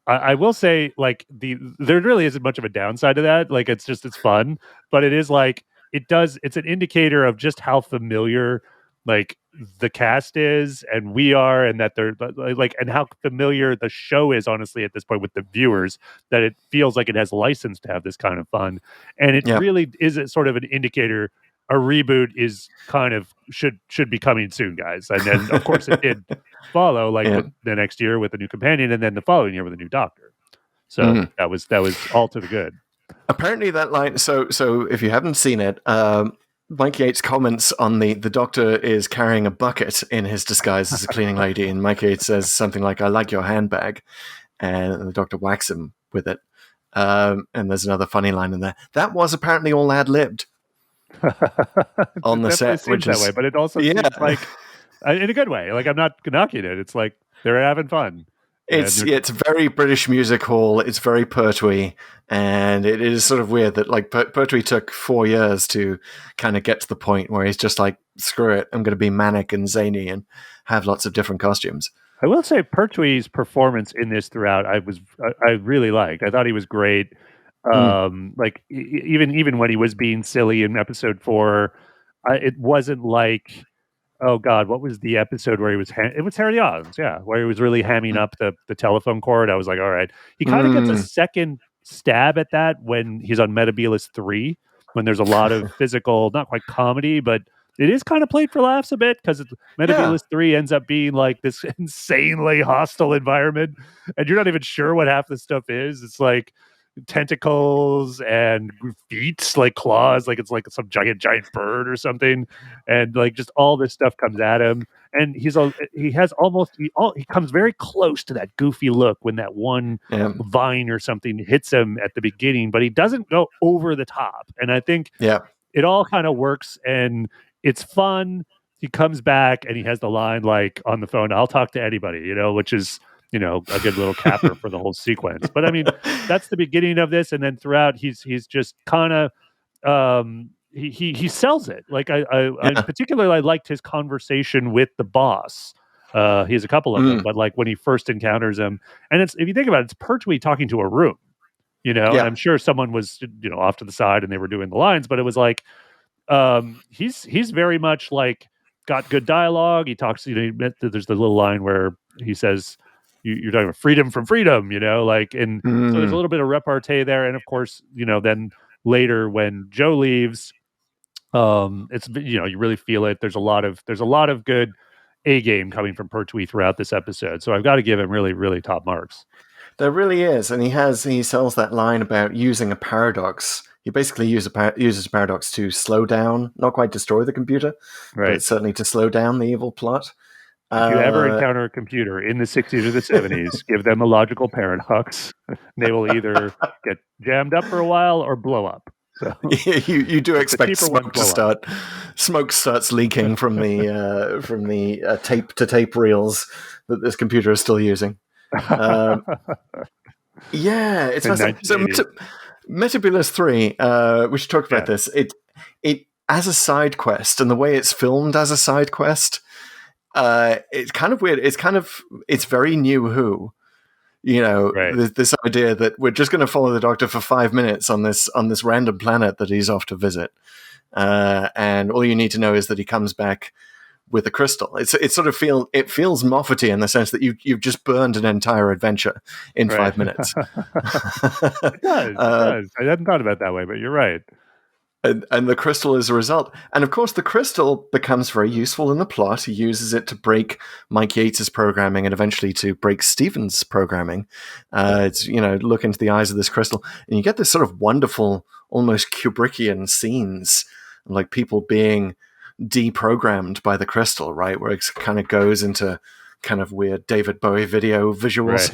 I will say, like, there really isn't much of a downside to that. Like, it's fun, but it is like, it's an indicator of just how familiar, like, the cast is, and we are, and that they're like, and how familiar the show is, honestly, at this point with the viewers, that it feels like it has license to have this kind of fun. And it really is a sort of an indicator a reboot is kind of should be coming soon, guys. And then of course it did follow like the next year with a new companion, and then the following year with a new doctor. So that was all to the good. Apparently that line. So if you haven't seen it, Mike Yates comments on the doctor is carrying a bucket in his disguise as a cleaning lady, and Mike Yates says something like, "I like your handbag," and the doctor whacks him with it. And there's another funny line in there. That was apparently all ad-libbed on the set, which is that way, but it also seems like in a good way. Like I'm not knocking it. It's like they're having fun. It's very British music hall. It's very Pertwee, and it is sort of weird that like Pertwee took 4 years to kind of get to the point where he's just like, screw it, I'm going to be manic and zany and have lots of different costumes. I will say Pertwee's performance in this throughout, I really liked. I thought he was great. Like even when he was being silly in episode 4, it wasn't like, oh God, what was the episode where he was? It was Harry Oz, where he was really hamming up the telephone cord. I was like, all right. He kind of gets a second stab at that when he's on Metabolus 3, when there's a lot of physical, not quite comedy, but it is kind of played for laughs a bit because Metabolus 3 ends up being like this insanely hostile environment, and you're not even sure what half the stuff is. It's like tentacles and feet, like claws, like it's like some giant bird or something, and like just all this stuff comes at him, and he comes very close to that goofy look when that one vine or something hits him at the beginning, but he doesn't go over the top, and I think it all kind of works and it's fun. He comes back and he has the line like on the phone, "I'll talk to anybody," which is a good little capper for the whole sequence. But I mean, that's the beginning of this, and then throughout, he's just kind of he sells it. Like I particularly liked his conversation with the boss. He has a couple of them, but like when he first encounters him, and it's, if you think about it, it's Pertwee talking to a room. And I'm sure someone was off to the side and they were doing the lines, but it was like he's very much like got good dialogue. He talks. There's the little line where he says, you're talking about freedom from freedom, like, and so there's a little bit of repartee there. And of course, then later when Joe leaves, it's, you really feel it. There's a lot of good A game coming from Pertwee throughout this episode. So I've got to give him really, really top marks. There really is. And he sells that line about using a paradox. He basically uses a paradox to slow down, not quite destroy the computer, but certainly to slow down the evil plot. If you ever encounter a computer in the 60s or the 70s, give them a logical paradox. They will either get jammed up for a while or blow up. So you do expect smoke to start. Smoke starts leaking from the tape to tape reels that this computer is still using. It's fascinating. So Metabolus 3, we should talk about this. It as a side quest, and the way it's filmed as a side quest. It's kind of weird. It's very New Who, this idea that we're just going to follow the Doctor for 5 minutes on this random planet that he's off to visit, and all you need to know is that he comes back with a crystal. It feels Moffat-y in the sense that you've just burned an entire adventure in 5 minutes. It does. I hadn't thought about it that way, but you're right. And the crystal is a result. And of course, the crystal becomes very useful in the plot. He uses it to break Mike Yates's programming and eventually to break Stephen's programming. It's, look into the eyes of this crystal. And you get this sort of wonderful, almost Kubrickian scenes, like people being deprogrammed by the crystal, right? Where it kind of goes into kind of weird David Bowie video visuals.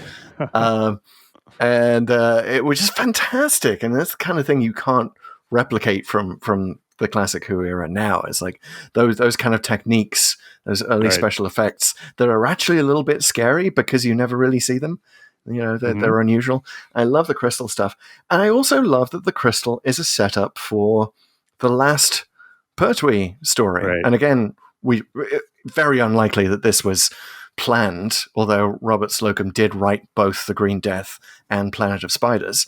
And it was just fantastic. And that's the kind of thing you can't replicate from the classic Who era now. It's like those kind of techniques, those early special effects that are actually a little bit scary because you never really see them. They're unusual. I love the crystal stuff. And I also love that the crystal is a setup for the last Pertwee story. Right. And again, very unlikely that this was planned, although Robert Slocum did write both The Green Death and Planet of Spiders.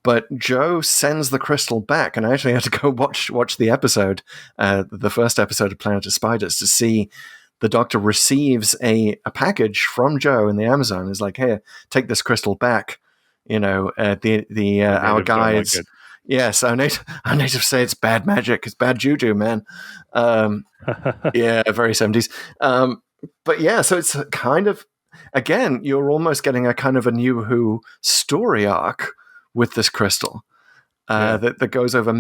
But Joe sends the crystal back, and I actually had to go watch the episode, the first episode of Planet of Spiders, to see the Doctor receives a package from Joe in the Amazon. Is like, hey, take this crystal back. Our guides, Yes, our native say it's bad magic. It's bad juju, man. Yeah, very 70s. But yeah, so it's kind of, again, you're almost getting a kind of a New Who story arc with this crystal that goes over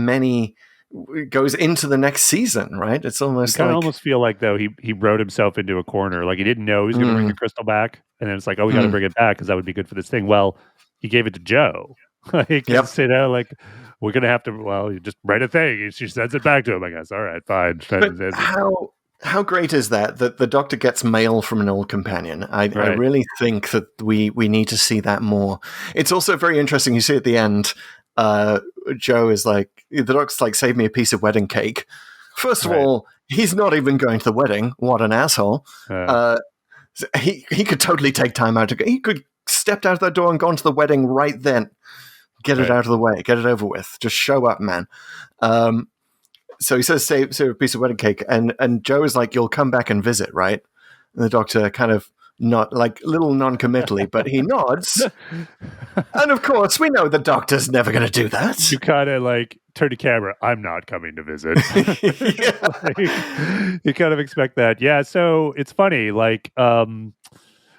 goes into the next season, right? It's almost I almost feel like, though, he wrote himself into a corner. Like, he didn't know he was going to bring the crystal back. And then it's like, oh, we got to bring it back because that would be good for this thing. Well, he gave it to Joe. Like, like, we're going to have to, well, you just write a thing. She sends it back to him, I guess. All right, fine. But how great is that the Doctor gets mail from an old companion? I really think that we need to see that more. It's also very interesting. You see at the end, Joe is like, the Doctor's like, save me a piece of wedding cake. First of all, he's not even going to the wedding. What an asshole. He could totally take time out. He could stepped out of that door and gone to the wedding right then. Get it out of the way. Get it over with. Just show up, man. So he says, save a piece of wedding cake. And Joe is like, you'll come back and visit, right? And the Doctor kind of not like little non-committally, but he nods. And of course, we know the Doctor's never going to do that. You kind of like turn to camera. I'm not coming to visit. Like, you kind of expect that. Yeah. So it's funny. Like,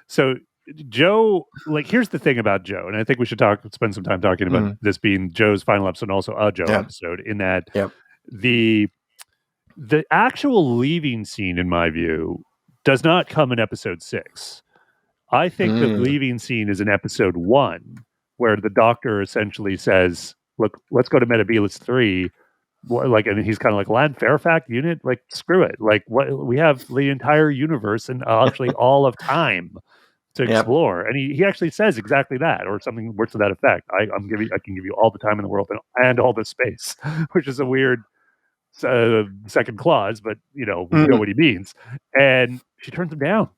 so Joe, like, here's the thing about Joe, and I think we should spend some time talking about this being Joe's final episode and also a Joe episode, in that the actual leaving scene, in my view, does not come in episode 6. I think the leaving scene is in episode 1, where the Doctor essentially says, look, let's go to Metabolus 3. Like, and he's kind of like, Land Fairfax unit, like, screw it. Like, what, we have the entire universe and actually all of time to explore. And he actually says exactly that, or something words to that effect. I can give you all the time in the world and all the space, which is a weird second clause, but we know what he means. And she turns him down.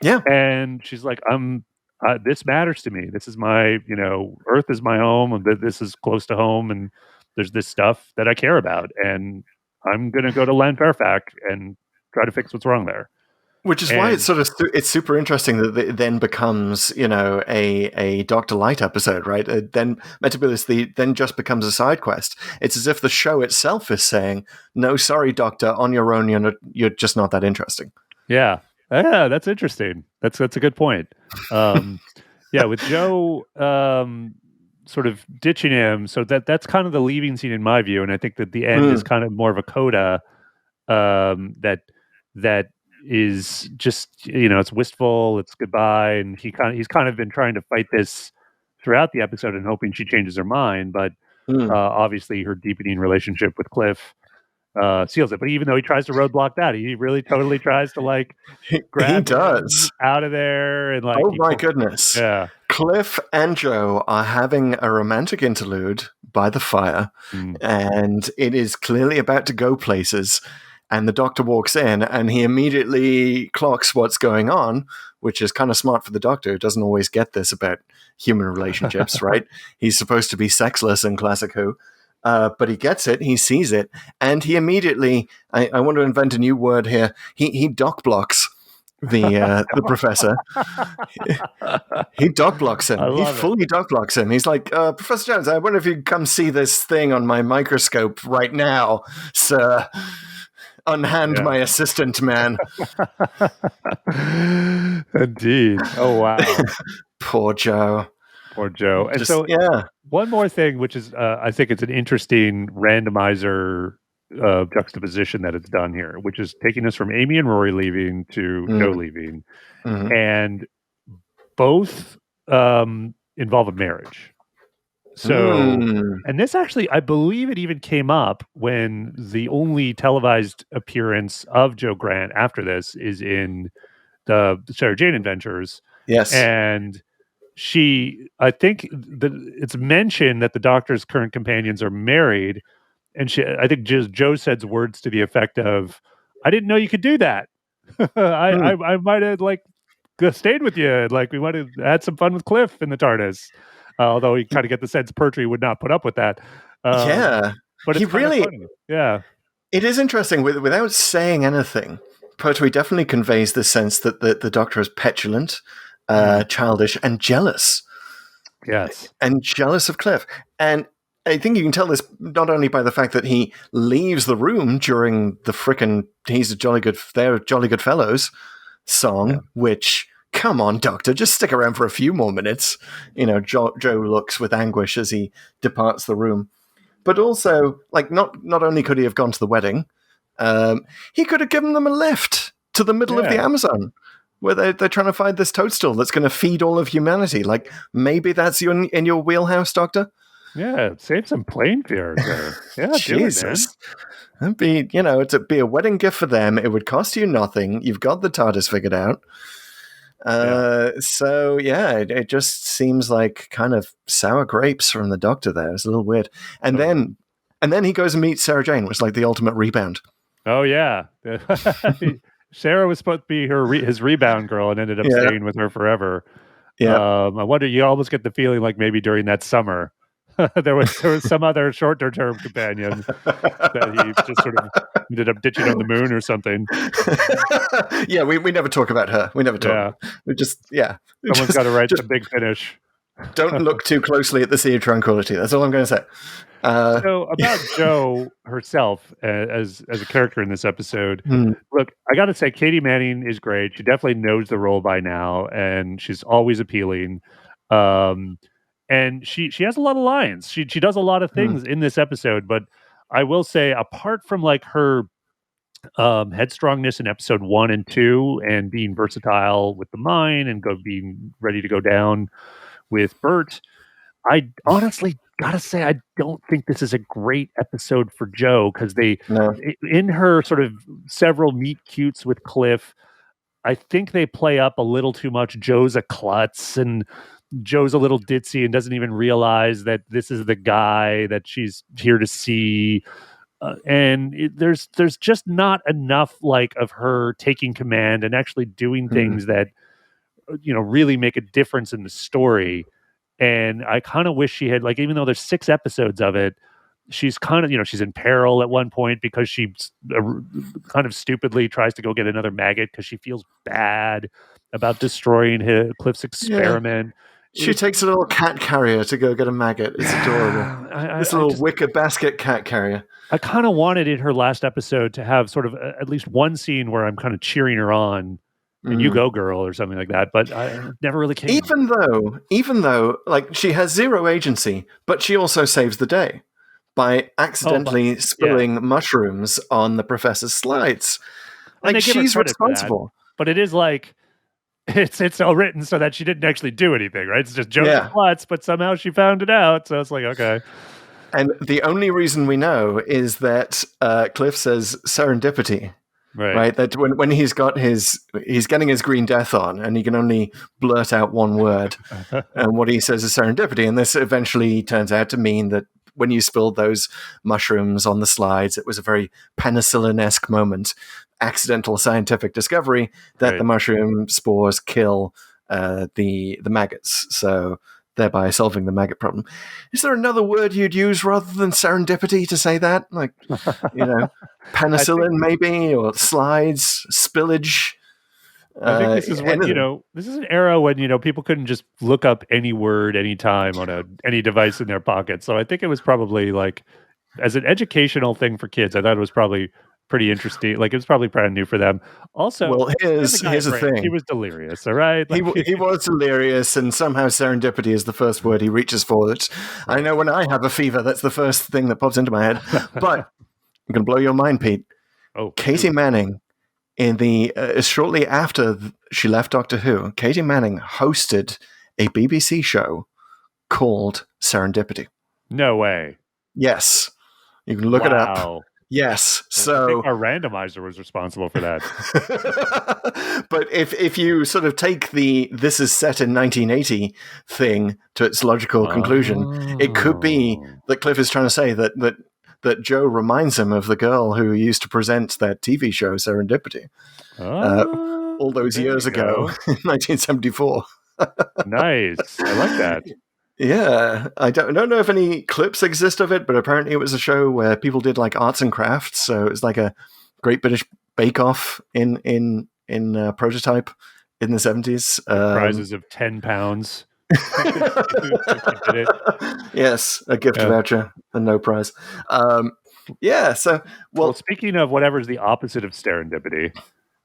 Yeah. And she's like, this matters to me. This is my, Earth is my home, and this is close to home, and there's this stuff that I care about, and I'm going to go to Land Fairfax and try to fix what's wrong there. Which is why it's super interesting that it then becomes, a Dr. Light episode, right? Then Metabolus then just becomes a side quest. It's as if the show itself is saying, no, sorry, Doctor, on your own, you're just not that interesting. Yeah. Yeah, that's interesting. That's a good point. With Joe sort of ditching him, so that's kind of the leaving scene in my view, and I think that the end is kind of more of a coda that is just, it's wistful, it's goodbye, and he's kind of been trying to fight this throughout the episode and hoping she changes her mind, but obviously her deepening relationship with Cliff seals it. But even though he tries to roadblock that, he really totally tries to like grab him out of there, and like, oh my goodness, yeah. Cliff and Joe are having a romantic interlude by the fire, and it is clearly about to go places. And the Doctor walks in, and he immediately clocks what's going on, which is kind of smart for the Doctor, who doesn't always get this about human relationships, right? He's supposed to be sexless in Classic Who. But he gets it, he sees it, and he immediately, I want to invent a new word here, he dock blocks the professor. He dock blocks him. He fully dock blocks him. He's like, Professor Jones, I wonder if you can come see this thing on my microscope right now, sir. Unhand my assistant, man. Indeed. Oh, wow. Poor Joe. Poor Joe. And one more thing, which is, I think it's an interesting randomizer juxtaposition that it's done here, which is taking us from Amy and Rory leaving to Joe leaving. And both involve a marriage. So, and this actually, I believe it even came up when the only televised appearance of Joe Grant after this is in the Sarah Jane Adventures. Yes. And I think it's mentioned that the Doctor's current companions are married. And I think Joe said words to the effect of, I didn't know you could do that. I might have stayed with you. Like, we might have had some fun with Cliff in the TARDIS. Although you kind of get the sense Pertwee would not put up with that. But it's he really, funny. Yeah. It is interesting. Without saying anything, Pertwee definitely conveys the sense that the Doctor is petulant, childish, and jealous. Yes. And jealous of Cliff. And I think you can tell this not only by the fact that he leaves the room during the frickin' they're jolly good fellows song, which, come on, Doctor, just stick around for a few more minutes. Joe looks with anguish as he departs the room. But also, like, not only could he have gone to the wedding, he could have given them a lift to the middle of the Amazon, where they're trying to find this toadstool that's going to feed all of humanity. Like, maybe that's in your wheelhouse, Doctor? Yeah, save some plane fares there. Yeah, Jesus. Do it, man. It'd be a wedding gift for them. It would cost you nothing. You've got the TARDIS figured out. So it just seems like kind of sour grapes from the Doctor there. It's a little weird. And then he goes and meets Sarah Jane, which is like the ultimate rebound. Oh yeah. Sarah was supposed to be his rebound girl and ended up staying with her forever. Yeah. I wonder, you almost get the feeling like maybe during that summer there was some other shorter term companion that he just sort of ended up ditching on the moon or something. Yeah, we never talk about her. We never talk. We just Someone's got to write the big finish. Don't look too closely at the Sea of Tranquility. That's all I'm going to say. So about Jo herself as a character in this episode, look, I got to say, Katie Manning is great. She definitely knows the role by now, and she's always appealing. And she has a lot of lines. She does a lot of things in this episode, but I will say, apart from like her headstrongness in episode 1 and 2 and being versatile with the mine and being ready to go down with Bert, I honestly gotta say I don't think this is a great episode for Jo, because in her sort of several meet cutes with Cliff, I think they play up a little too much. Jo's a klutz and Jo's a little ditzy and doesn't even realize that this is the guy that she's here to see. There's just not enough like of her taking command and actually doing things that really make a difference in the story. And I kind of wish she had, like, even though there's 6 episodes of it, she's kind of, she's in peril at one point because she kind of stupidly tries to go get another maggot because she feels bad about destroying Cliff's experiment. She takes a little cat carrier to go get a maggot. It's adorable. This little wicker basket cat carrier. I kind of wanted in her last episode to have sort of at least one scene where I'm kind of cheering her on and you go girl or something like that, but I never really came. Even though like she has zero agency, but she also saves the day by accidentally spilling mushrooms on the professor's slides. Like, she's responsible. But it is like it's all written so that she didn't actually do anything, right? It's just Joe's plots, but somehow she found it out. So it's like, okay. And the only reason we know is that Cliff says serendipity. Right. That when he's getting his green death on and he can only blurt out one word. And what he says is serendipity. And this eventually turns out to mean that when you spilled those mushrooms on the slides, it was a very penicillin-esque moment. Accidental scientific discovery that the mushroom spores kill the maggots. So thereby solving the maggot problem. Is there another word you'd use rather than serendipity to say that? Like, penicillin maybe, or slides, spillage. I think this is when, this is an era when, people couldn't just look up any word anytime on any device in their pocket. So I think it was probably like, as an educational thing for kids, I thought it was probably pretty interesting. Like, it was probably brand new for them. Also, well, here's the thing. He was delirious, all right? Like, he was delirious, and somehow serendipity is the first word he reaches for. It. I know when I have a fever, that's the first thing that pops into my head. But I'm going to blow your mind, Pete. Oh, Katie Manning, in the shortly after she left Doctor Who, Katie Manning hosted a BBC show called Serendipity. No way. Yes. You can look it up. Yes, so I think our randomizer was responsible for that. But if you sort of take the "this is set in 1980" thing to its logical conclusion, it could be that Cliff is trying to say that Jo reminds him of the girl who used to present that TV show Serendipity all those years ago in 1974. Nice, I like that. Yeah, I don't know if any clips exist of it, but apparently it was a show where people did like arts and crafts. So it was like a Great British Bake Off in prototype in the 70s. Prizes of £10. Did it? Yes, a gift voucher and no prize. So well, speaking of whatever's the opposite of serendipity,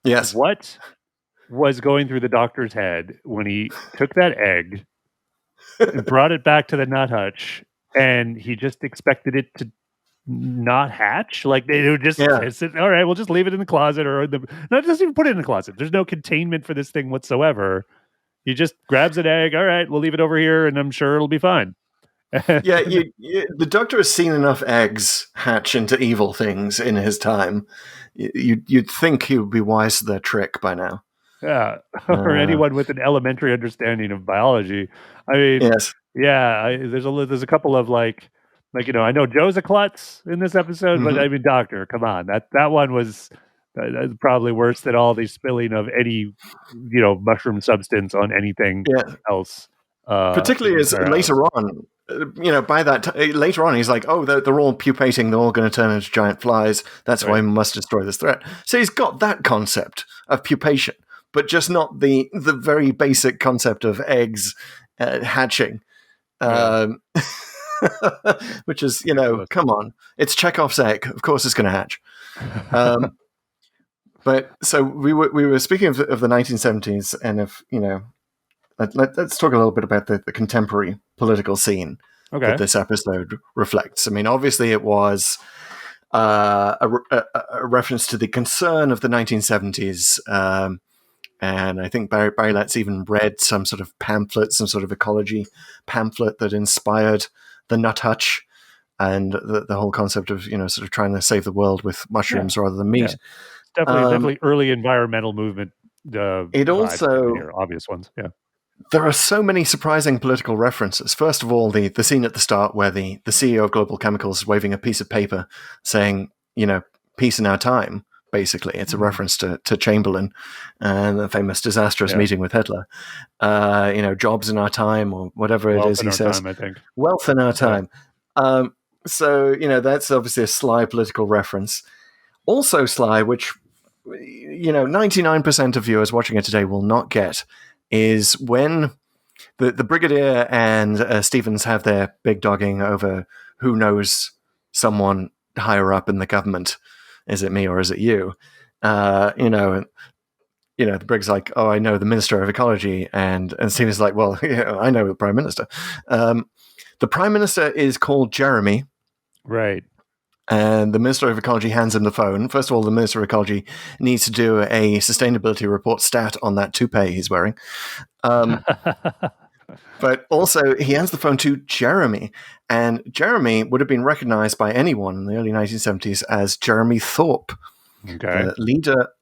yes, what was going through the doctor's head when he took that egg and brought it back to the nut hutch, and he just expected it to not hatch? Like they would just sit, all right, we'll just leave it in the closet or not just even put it in the closet. There's no containment for this thing whatsoever. He just grabs an egg. All right, we'll leave it over here, and I'm sure it'll be fine. The Doctor has seen enough eggs hatch into evil things in his time. You'd think he would be wise to their trick by now. Yeah, or anyone with an elementary understanding of biology. I mean, yes, there's a couple of like I know Joe's a klutz in this episode, but I mean, Doctor, come on, that one was probably worse than all the spilling of any mushroom substance on anything else. Particularly as later on, by that later on, he's like, oh, they're all pupating, they're all going to turn into giant flies. That's why we must destroy this threat. So he's got that concept of pupation, but just not the very basic concept of eggs hatching, which is, come on, it's Chekhov's egg. Of course, it's going to hatch. But so we were speaking of the 1970s, and if let's talk a little bit about the contemporary political scene that this episode reflects. I mean, obviously, it was a reference to the concern of the 1970s. And I think Barry Letts even read some sort of pamphlet, some sort of ecology pamphlet that inspired the nut hutch and the whole concept of, sort of trying to save the world with mushrooms rather than meat. Yeah. Definitely early environmental movement. It also obvious ones. Yeah. There are so many surprising political references. First of all, the scene at the start where the CEO of Global Chemicals is waving a piece of paper saying, peace in our time, basically. It's a reference to Chamberlain and the famous disastrous meeting with Hitler. Jobs in our time, or whatever it is he says. Time, I think. Wealth in our time. So, that's obviously a sly political reference. Also sly, which, 99% of viewers watching it today will not get, is when the Brigadier and Stevens have their big dogging over who knows someone higher up in the government. Is it me or is it you? The Brig's like, oh, I know the Minister of Ecology. And Stevens like, well, I know the Prime Minister. The Prime Minister is called Jeremy. Right. And the Minister of Ecology hands him the phone. First of all, the Minister of Ecology needs to do a sustainability report stat on that toupee he's wearing. But also, he hands the phone to Jeremy. And Jeremy would have been recognized by anyone in the early 1970s as Jeremy Thorpe, the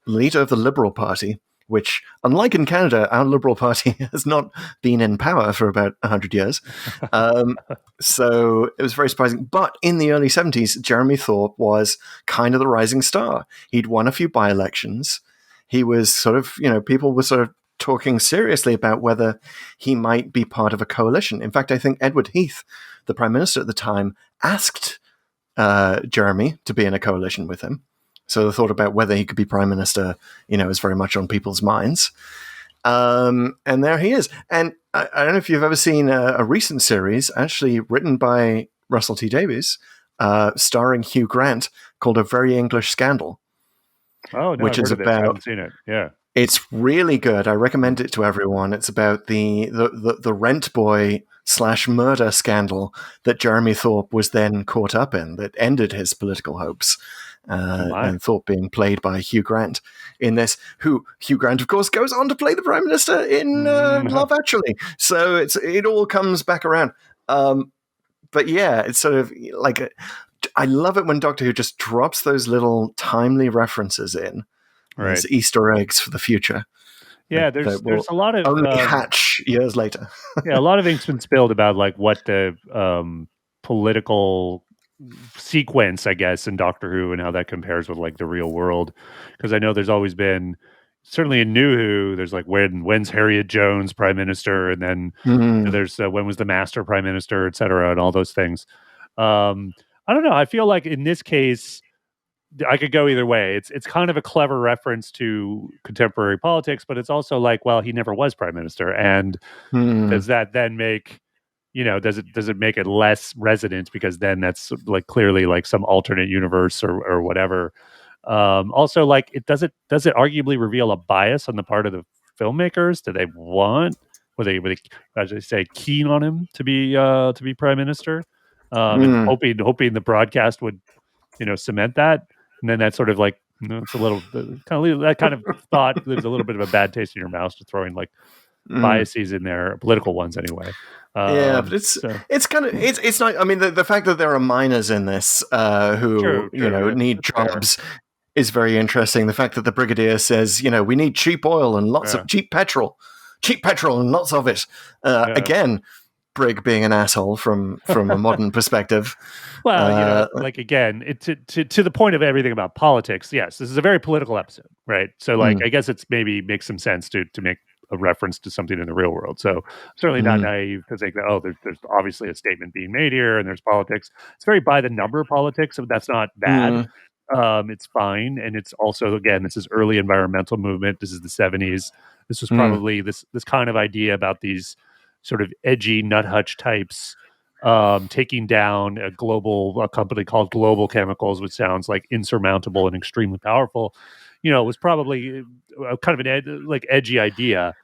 leader of the Liberal Party, which, unlike in Canada, our Liberal Party has not been in power for about 100 years. So it was very surprising. But in the early 70s, Jeremy Thorpe was kind of the rising star. He'd won a few by-elections. He was sort of, people were sort of talking seriously about whether he might be part of a coalition. In fact, I think Edward Heath, the Prime Minister at the time, asked Jeremy to be in a coalition with him. So the thought about whether he could be Prime Minister, is very much on people's minds. And there he is. And I don't know if you've ever seen a recent series, actually written by Russell T Davies, starring Hugh Grant, called A Very English Scandal. Oh, no, which is about. I haven't seen it. Yeah. It's really good. I recommend it to everyone. It's about the rent boy / murder scandal that Jeremy Thorpe was then caught up in that ended his political hopes. And Thorpe being played by Hugh Grant in this, who Hugh Grant, of course, goes on to play the Prime Minister in Love Actually. So it all comes back around. But yeah, it's sort of like I love it when Doctor Who just drops those little timely references in. Right. As Easter eggs for the future. Yeah, there's a lot of only hatch years later. Yeah, a lot of ink's been spilled about like what the political sequence, I guess, in Doctor Who and how that compares with like the real world. Because I know there's always been, certainly in New Who, there's like when's Harriet Jones Prime Minister, and then there's when was the Master Prime Minister, et cetera, and all those things. I don't know. I feel like in this case, I could go either way. It's kind of a clever reference to contemporary politics, but it's also like, well, he never was prime minister, and does that then make, does it make it less resonant because then that's like clearly like some alternate universe or whatever. Also, like does it arguably reveal a bias on the part of the filmmakers? Do they want, were they as I say, keen on him to be prime minister, and hoping the broadcast would cement that, and then that's sort of like, it's a little that kind of thought leaves a little bit of a bad taste in your mouth, to throwing like biases in there, political ones anyway. Yeah, but it's kind of it's not. I mean, the fact that there are miners in this who need jobs is very interesting. The fact that the brigadier says, we need cheap oil and lots of cheap petrol and lots of it. Again, Brig being an asshole from a modern perspective. Well, like again, to the point of everything about politics. Yes, this is a very political episode, right? So, like, I guess it's maybe makes some sense to make a reference to something in the real world. So certainly not naive to think that, there's obviously a statement being made here and there's politics. It's very by the number politics, so that's not bad. It's fine, and it's also, again, this is early environmental movement. This is the 70s. This was probably this kind of idea about these sort of edgy nuthatch types taking down a company called Global Chemicals, which sounds like insurmountable and extremely powerful. Was probably kind of an edgy idea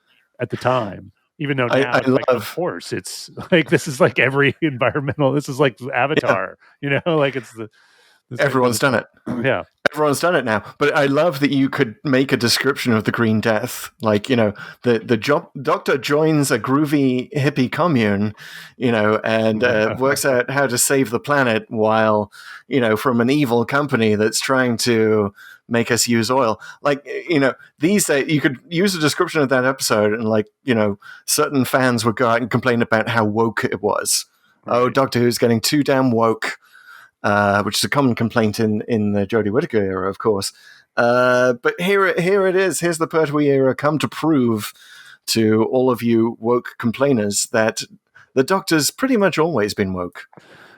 at the time. Even though now, of course, it's like this is like every environmental. This is like Avatar, like it's the. Everyone's done it. Yeah. Everyone's done it now. But I love that you could make a description of the Green Death. Like, the doctor joins a groovy hippie commune, and works out how to save the planet while, from an evil company that's trying to make us use oil. Like, these days, you could use a description of that episode and, like, certain fans would go out and complain about how woke it was. Right. Oh, Doctor Who's getting too damn woke. Which is a common complaint in the Jodie Whittaker era, of course. But here it is. Here's the Pertwee era come to prove to all of you woke complainers that the Doctor's pretty much always been woke.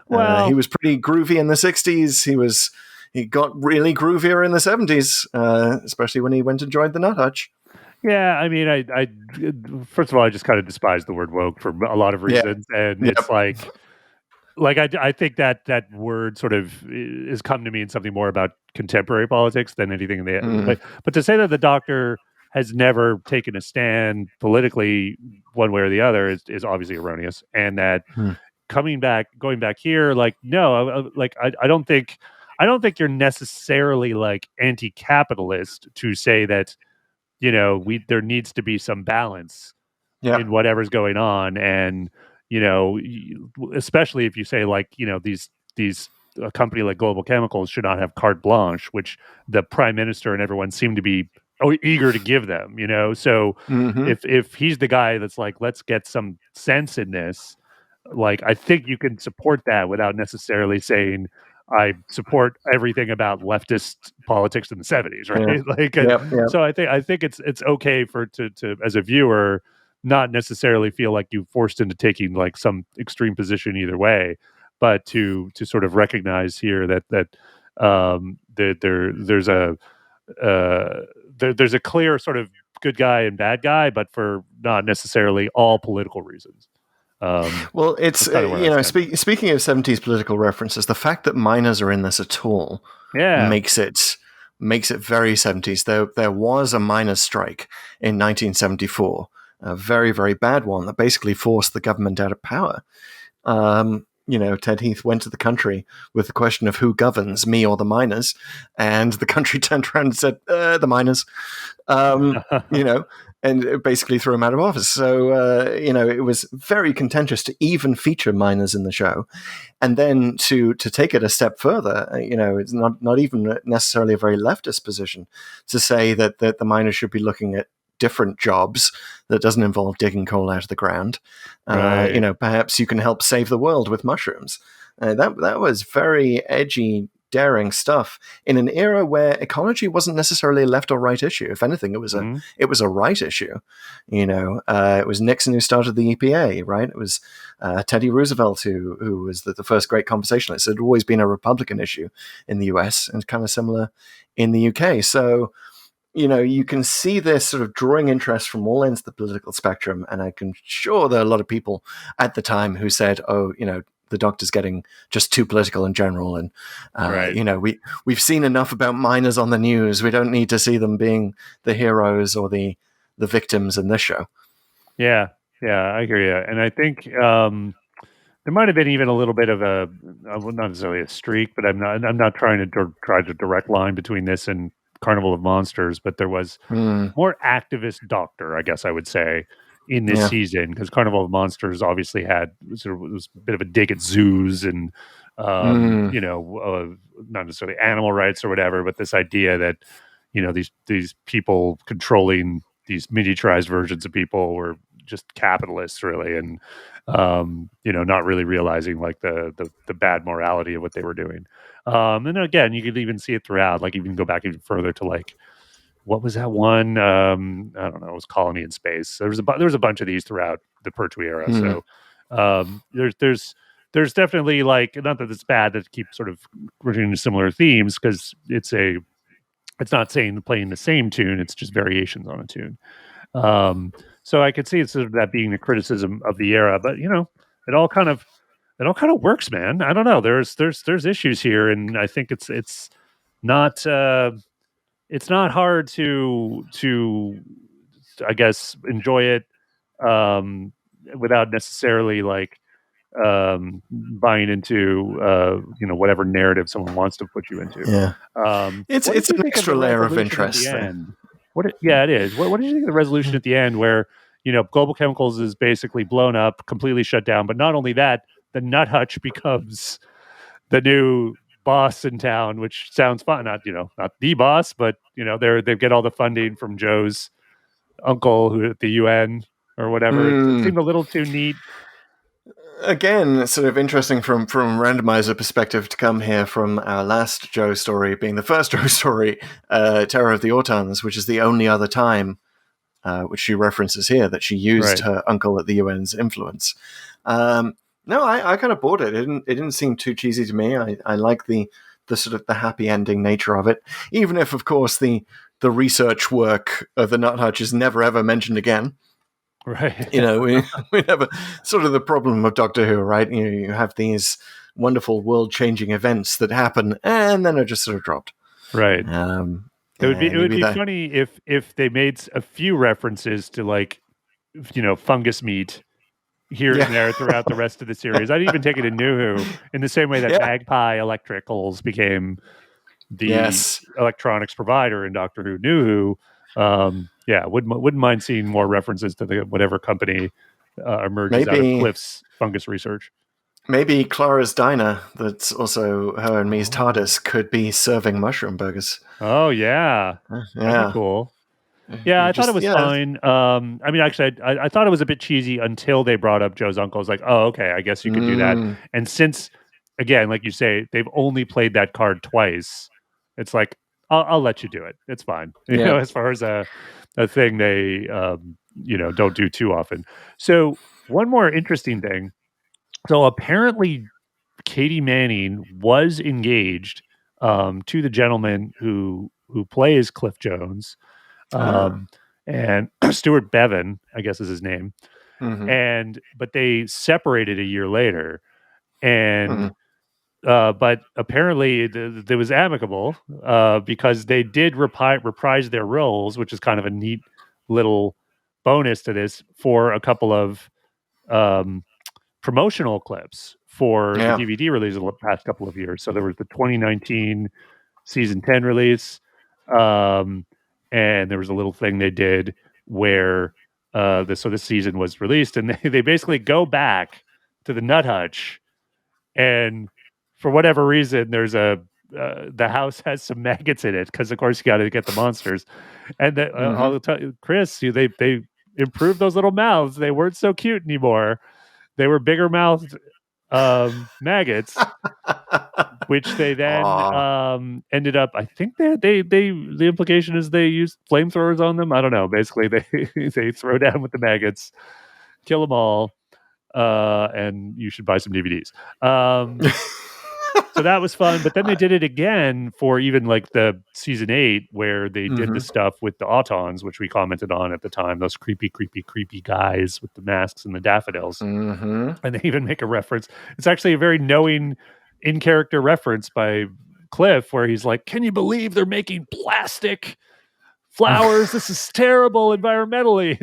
Well, he was pretty groovy in the 60s. He got really groovier in the 70s, especially when he went and joined the Nuthatch. Yeah, I mean, I first of all, I just kind of despise the word woke for a lot of reasons, and it's like I think that word sort of has come to mean something more about contemporary politics than anything in the. But to say that the Doctor has never taken a stand politically one way or the other is obviously erroneous, and that going back here, like, no, like I don't think you're necessarily like anti-capitalist to say that there needs to be some balance in whatever's going on, and especially if you say, like, these a company like Global Chemicals should not have carte blanche, which the prime minister and everyone seem to be eager to give them. So if he's the guy that's like, let's get some sense in this, like, I think you can support that without necessarily saying I support everything about leftist politics in the 70s, right? So I think it's okay to as a viewer not necessarily feel like you forced into taking like some extreme position either way, but to sort of recognize here that there's a clear sort of good guy and bad guy, but for not necessarily all political reasons. Well, it's speaking of 70s political references, the fact that miners are in this at all makes it very 70s. There was a miners' strike in 1974. A very, very bad one that basically forced the government out of power. Ted Heath went to the country with the question of who governs, me or the miners, and the country turned around and said, the miners, and it basically threw him out of office. So, it was very contentious to even feature miners in the show. And then to take it a step further, it's not even necessarily a very leftist position to say that the miners should be looking at different jobs that doesn't involve digging coal out of the ground. Right. Perhaps you can help save the world with mushrooms. That was very edgy daring stuff in an era where ecology wasn't necessarily a left or right issue. If anything, it was a right issue. It was Nixon who started the EPA, right? It was Teddy Roosevelt who was the first great conversationalist. It had always been a Republican issue in the US and kind of similar in the UK. So, you can see this sort of drawing interest from all ends of the political spectrum. And I can sure there are a lot of people at the time who said, oh, the Doctor's getting just too political in general. And, we've seen enough about miners on the news. We don't need to see them being the heroes or the victims in this show. Yeah, I hear you. And I think there might have been even a little bit of not necessarily a streak, but I'm not trying to try to direct line between this and Carnival of Monsters, but there was more activist Doctor, I guess I would say, in this season, because Carnival of Monsters obviously had was a bit of a dig at zoos and not necessarily animal rights or whatever, but this idea that these people controlling these miniaturized versions of people were just capitalists, really, and not really realizing like the bad morality of what they were doing. And again, you could even see it throughout. Like, even go back even further to like, what was that one? I don't know. It was Colony in Space. There was a bunch of these throughout the Pertwee era. So there's definitely, like, not that it's bad that keep sort of returning to similar themes, because it's not saying playing the same tune. It's just variations on a tune. So I could see it's sort of that being a criticism of the era, but it all kind of works, man. I don't know. There's issues here, and I think it's not hard to I guess enjoy it without necessarily like buying into whatever narrative someone wants to put you into. Yeah, it's an extra layer of interest. It is. What did you think of the resolution at the end, where Global Chemicals is basically blown up, completely shut down, but not only that, the Nut Hutch becomes the new boss in town, which sounds fun. Not the boss, but they get all the funding from Joe's uncle who at the UN or whatever. It seemed a little too neat. Again, sort of interesting from a randomizer perspective to come here from our last Joe story being the first Joe story, Terror of the Autons, which is the only other time which she references here that she used her uncle at the UN's influence. No, I kind of bought it. It didn't seem too cheesy to me. I like the sort of the happy ending nature of it, even if, of course, the research work of the Nut Hutch is never ever mentioned again. Right. We have sort of the problem of Doctor Who, right? You have these wonderful world-changing events that happen and then are just sort of dropped. Right. It would be funny if they made a few references to, like, fungus meat here and there throughout the rest of the series. I'd even take it in New Who in the same way that Magpie Electricals became the electronics provider in Doctor Who. New Who, wouldn't mind seeing more references to whatever company emerges out of Cliff's fungus research. Maybe Clara's Diner, that's also her and me's TARDIS, could be serving mushroom burgers. Oh, yeah. That'd be cool. Yeah, I thought it was fine. I mean, actually, I thought it was a bit cheesy until they brought up Joe's uncle. I was like, oh, okay, I guess you could do that. And since, again, like you say, they've only played that card twice, it's like, I'll let you do it. It's fine. You know, as far as a thing they, don't do too often. So one more interesting thing. So apparently Katie Manning was engaged to the gentleman who plays Cliff Jones. And Stuart Bevan, I guess is his name. But they separated a year later. And but apparently it was amicable because they did reprise their roles, which is kind of a neat little bonus to this, for a couple of promotional clips for the DVD release of the past couple of years. So there was the 2019 season 10 release, and there was a little thing they did where this season was released, and they basically go back to the Nut Hutch, and for whatever reason, there's the house has some maggots in it, because of course you got to get the monsters, and all the time, Chris, they improved those little mouths. They weren't so cute anymore. They were bigger mouthed maggots. which they then Aw. ended up. I think they the implication is they used flamethrowers on them. I don't know. Basically, they throw down with the maggots, kill them all, and you should buy some DVDs. So that was fun, but then they did it again for even like the season 8, where they did the stuff with the Autons, which we commented on at the time. Those creepy guys with the masks and the daffodils, and they even make a reference. It's actually a very knowing in-character reference by Cliff, where he's like, "Can you believe they're making plastic flowers? This is terrible environmentally."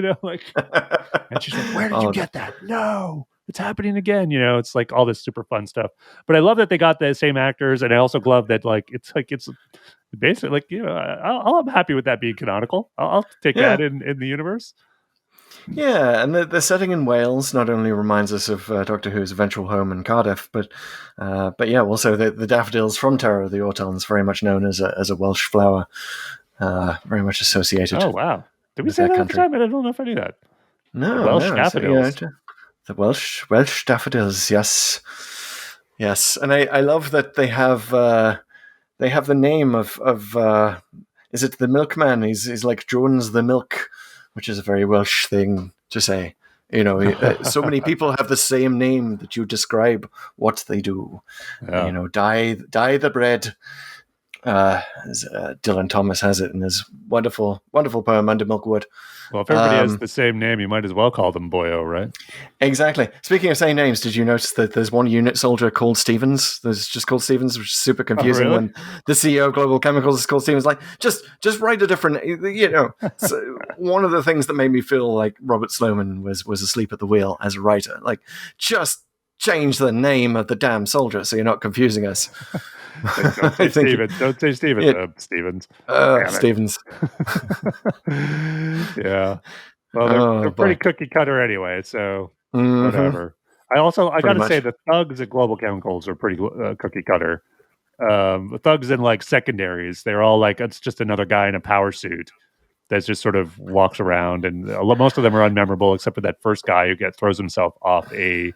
And she's like, "Where did you get that?" No. It's happening again, it's like all this super fun stuff. But I love that they got the same actors, and I also love that it's basically I'm happy with that being canonical. I'll take that in the universe. Yeah, and the setting in Wales not only reminds us of Doctor Who's eventual home in Cardiff, but yeah, also the daffodils from Terror of the Autons, very much known as a Welsh flower, very much associated. Oh wow! Did we say that at the time? I don't know if I knew that. No, Welsh daffodils. The Welsh daffodils, yes, and I love that they have the name of is it the milkman? He's like Jones the Milk, which is a very Welsh thing to say. So many people have the same name that you describe what they do. Yeah. Dye the bread. As Dylan Thomas has it in his wonderful poem Under Milkwood. Well, if everybody has the same name, you might as well call them Boyo, right? Exactly. Speaking of saying names, did you notice that there's one unit soldier called Stevens? There's just called Stevens, which is super confusing. Really? When the CEO of Global Chemicals is called Stevens. Like, just write a different. So one of the things that made me feel like Robert Sloman was asleep at the wheel as a writer. Like, just change the name of the damn soldier so you're not confusing us. Don't say Stevens. Don't say Stevens. Stevens. Stevens. Yeah. Well, they're pretty cookie cutter anyway, so whatever. I got to say the thugs at Global Chemicals are pretty cookie cutter. The thugs in like secondaries, they're all like, it's just another guy in a power suit that just sort of walks around, and most of them are unmemorable except for that first guy who throws himself off a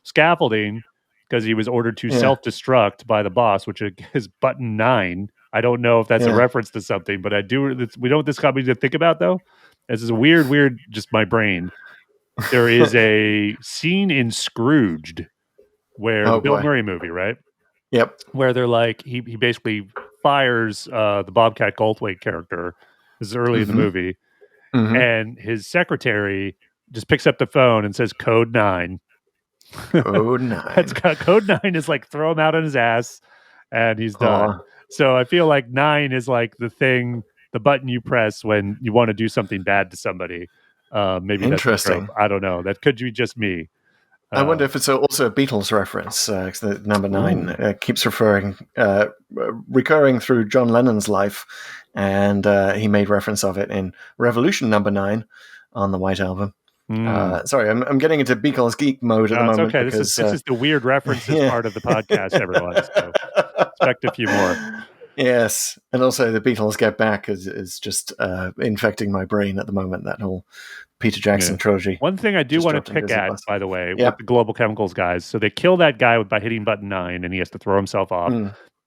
scaffolding because he was ordered to self-destruct by the boss, which is button 9. I don't know if that's a reference to something, but we know what this got me to think about, though. This is a weird, just my brain. There is a scene in Scrooged where the Bill Murray movie, right? Yep. Where they're like, he basically fires the Bobcat Goldthwait character. This is early in the movie. And his secretary just picks up the phone and says, Code 9. Code 9. That's got Code 9 is like throw him out on his ass and he's done. So I feel like 9 is like the button you press when you want to do something bad to somebody. Maybe interesting. That's I don't know. That could be just me. I wonder if it's also a Beatles reference. The number 9 keeps recurring through John Lennon's life, and he made reference of it in Revolution number 9 on the White Album. Sorry, I'm getting into Beatles geek mode at the moment. It's okay. This is the weird references part of the podcast, everyone. So expect a few more. Yes, and also the Beatles Get Back is just infecting my brain at the moment. That whole Peter Jackson trilogy. One thing I do want to pick at, by the way, with the Global Chemicals guys. So they kill that guy by hitting button 9, and he has to throw himself off.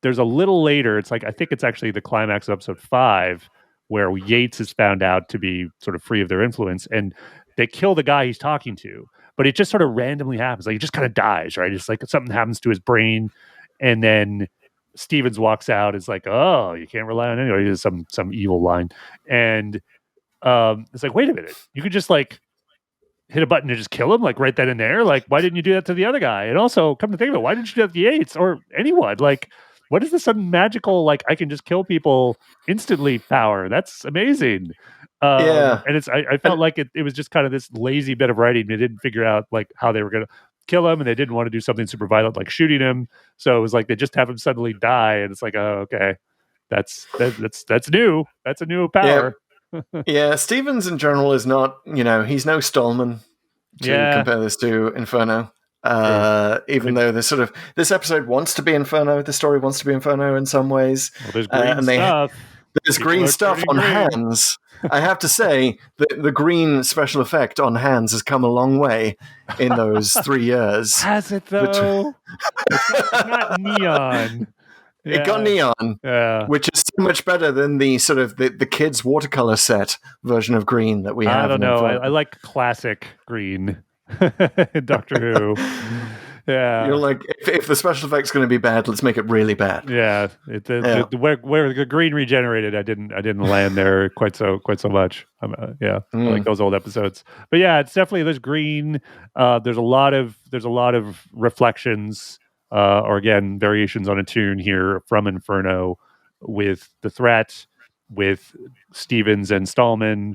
There's a little later. It's like I think it's actually the climax of episode 5, where Yates is found out to be sort of free of their influence, and they kill the guy he's talking to. But it just sort of randomly happens. Like he just kind of dies, right? It's like something happens to his brain, and then Stevens walks out. It's like, oh, you can't rely on anyone. There's some evil line, and it's like, wait a minute, you could just like hit a button and just kill him, like right then and there. Like, why didn't you do that to the other guy? And also, come to think of it, why didn't you do that to Yates or anyone? Like, what is this sudden magical, like I can just kill people instantly power? That's amazing. And I felt like it was just kind of this lazy bit of writing. They didn't figure out like how they were going to kill him, and they didn't want to do something super violent like shooting him. So it was like they just have him suddenly die, and it's like, oh, okay, that's new. That's a new power. Yeah, Stevens in general is not, he's no Stallman to compare this to Inferno. Even though this episode wants to be Inferno, the story wants to be Inferno in some ways. Well, there's green stuff. There's green stuff on hands. I have to say that the green special effect on hands has come a long way in those 3 years. Has it though? It's not neon. It got neon, which is so much better than the sort of the kids' watercolor set version of green that we have. I don't know. I like classic green in Doctor Who. Yeah, you're like, if the special effect's going to be bad, let's make it really bad. Yeah, where the green regenerated, I didn't land there quite so much. I like those old episodes, but yeah, it's definitely there's green. There's a lot of reflections, or again variations on a tune here from Inferno, with the threat, with Stevens and Stallman,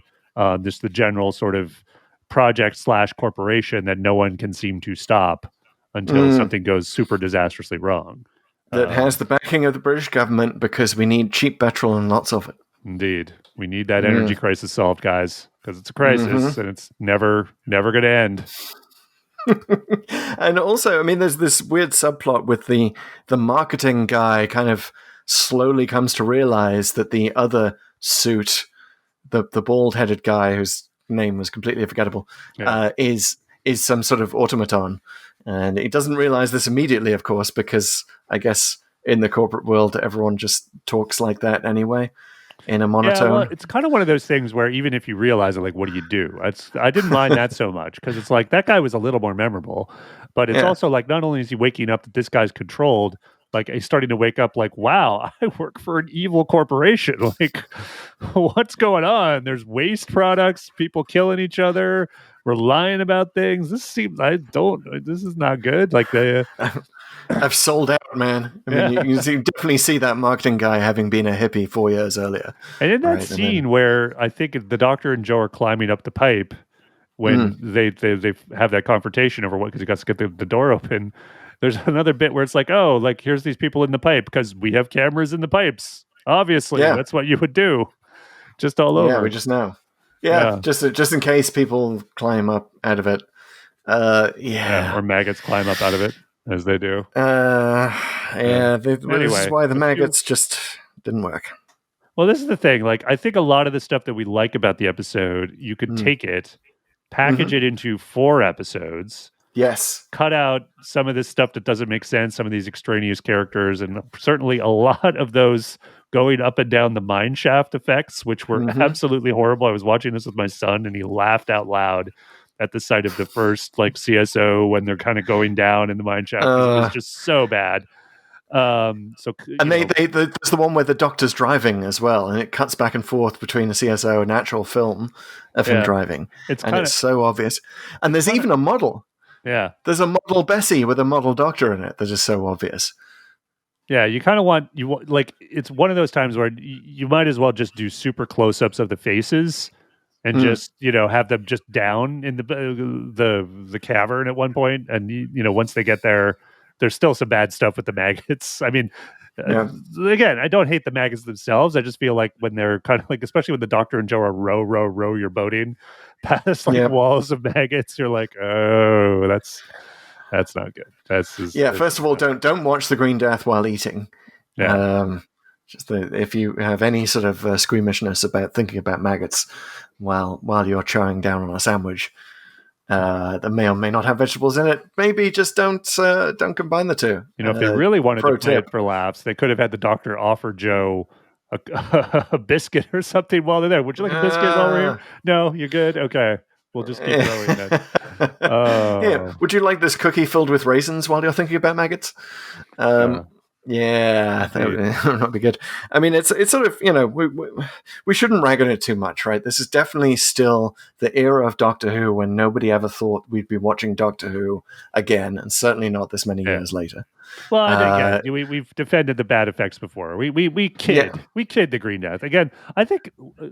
just the general sort of project / corporation that no one can seem to stop until something goes super disastrously wrong. That has the backing of the British government because we need cheap petrol and lots of it. Indeed. We need that energy crisis solved, guys, because it's a crisis and it's never going to end. And also, I mean, there's this weird subplot with the marketing guy kind of slowly comes to realize that the other suit, the bald-headed guy whose name was completely forgettable, is some sort of automaton. And he doesn't realize this immediately, of course, because I guess in the corporate world, everyone just talks like that anyway, in a monotone. Yeah, well, it's kind of one of those things where even if you realize it, like, what do you do? I didn't mind that so much because it's like that guy was a little more memorable, but it's also like not only is he waking up that this guy's controlled, like he's starting to wake up like, wow, I work for an evil corporation. Like, what's going on? There's waste products, people killing each other. We're lying about things. This is not good. Like I've sold out, man. I mean, you definitely see that marketing guy having been a hippie 4 years earlier. And in that scene where I think the Doctor and Joe are climbing up the pipe when they have that confrontation over what, because he got to get the door open. There's another bit where it's like, oh, like here's these people in the pipe because we have cameras in the pipes. Obviously, that's what you would do. Just all over. Yeah, we just know. Yeah, just in case people climb up out of it. Or maggots climb up out of it, as they do. Anyway, this is why the maggots just didn't work. Well, this is the thing. Like, I think a lot of the stuff that we like about the episode, you could take it, package it into 4 episodes. Yes. Cut out some of this stuff that doesn't make sense, some of these extraneous characters, and certainly a lot of those going up and down the mine shaft effects, which were absolutely horrible. I was watching this with my son, and he laughed out loud at the sight of the first like CSO when they're kind of going down in the mine shaft. It was just so bad. There's the one where the Doctor's driving as well, and it cuts back and forth between a CSO and actual film of him driving. It's so obvious. And there's even a model. Yeah. There's a model Bessie with a model Doctor in it that is so obvious. Yeah, you kind of want like it's one of those times where you might as well just do super close-ups of the faces and just have them just down in the cavern at one point, and once they get there, there's still some bad stuff with the maggots. I mean, again, I don't hate the maggots themselves. I just feel like when they're kind of like, especially when the Doctor and Joe are row your boat in past like walls of maggots, you're like, oh, that's not good. First of all, don't watch The Green Death while eating. Yeah. If you have any sort of squeamishness about thinking about maggots while you're chowing down on a sandwich that may or may not have vegetables in it, maybe just don't combine the two. If they really wanted to play it for laughs, they could have had the Doctor offer Joe a biscuit or something while they're there. Would you like a biscuit while we're here? No, you're good? Okay. We'll just keep going then. Yeah. Would you like this cookie filled with raisins while you're thinking about maggots? Yeah, that would not be good. I mean, it's sort of, we shouldn't rag on it too much, right? This is definitely still the era of Doctor Who when nobody ever thought we'd be watching Doctor Who again, and certainly not this many years later. Well, I think we've defended the bad effects before. We kid the Green Death. Again, I think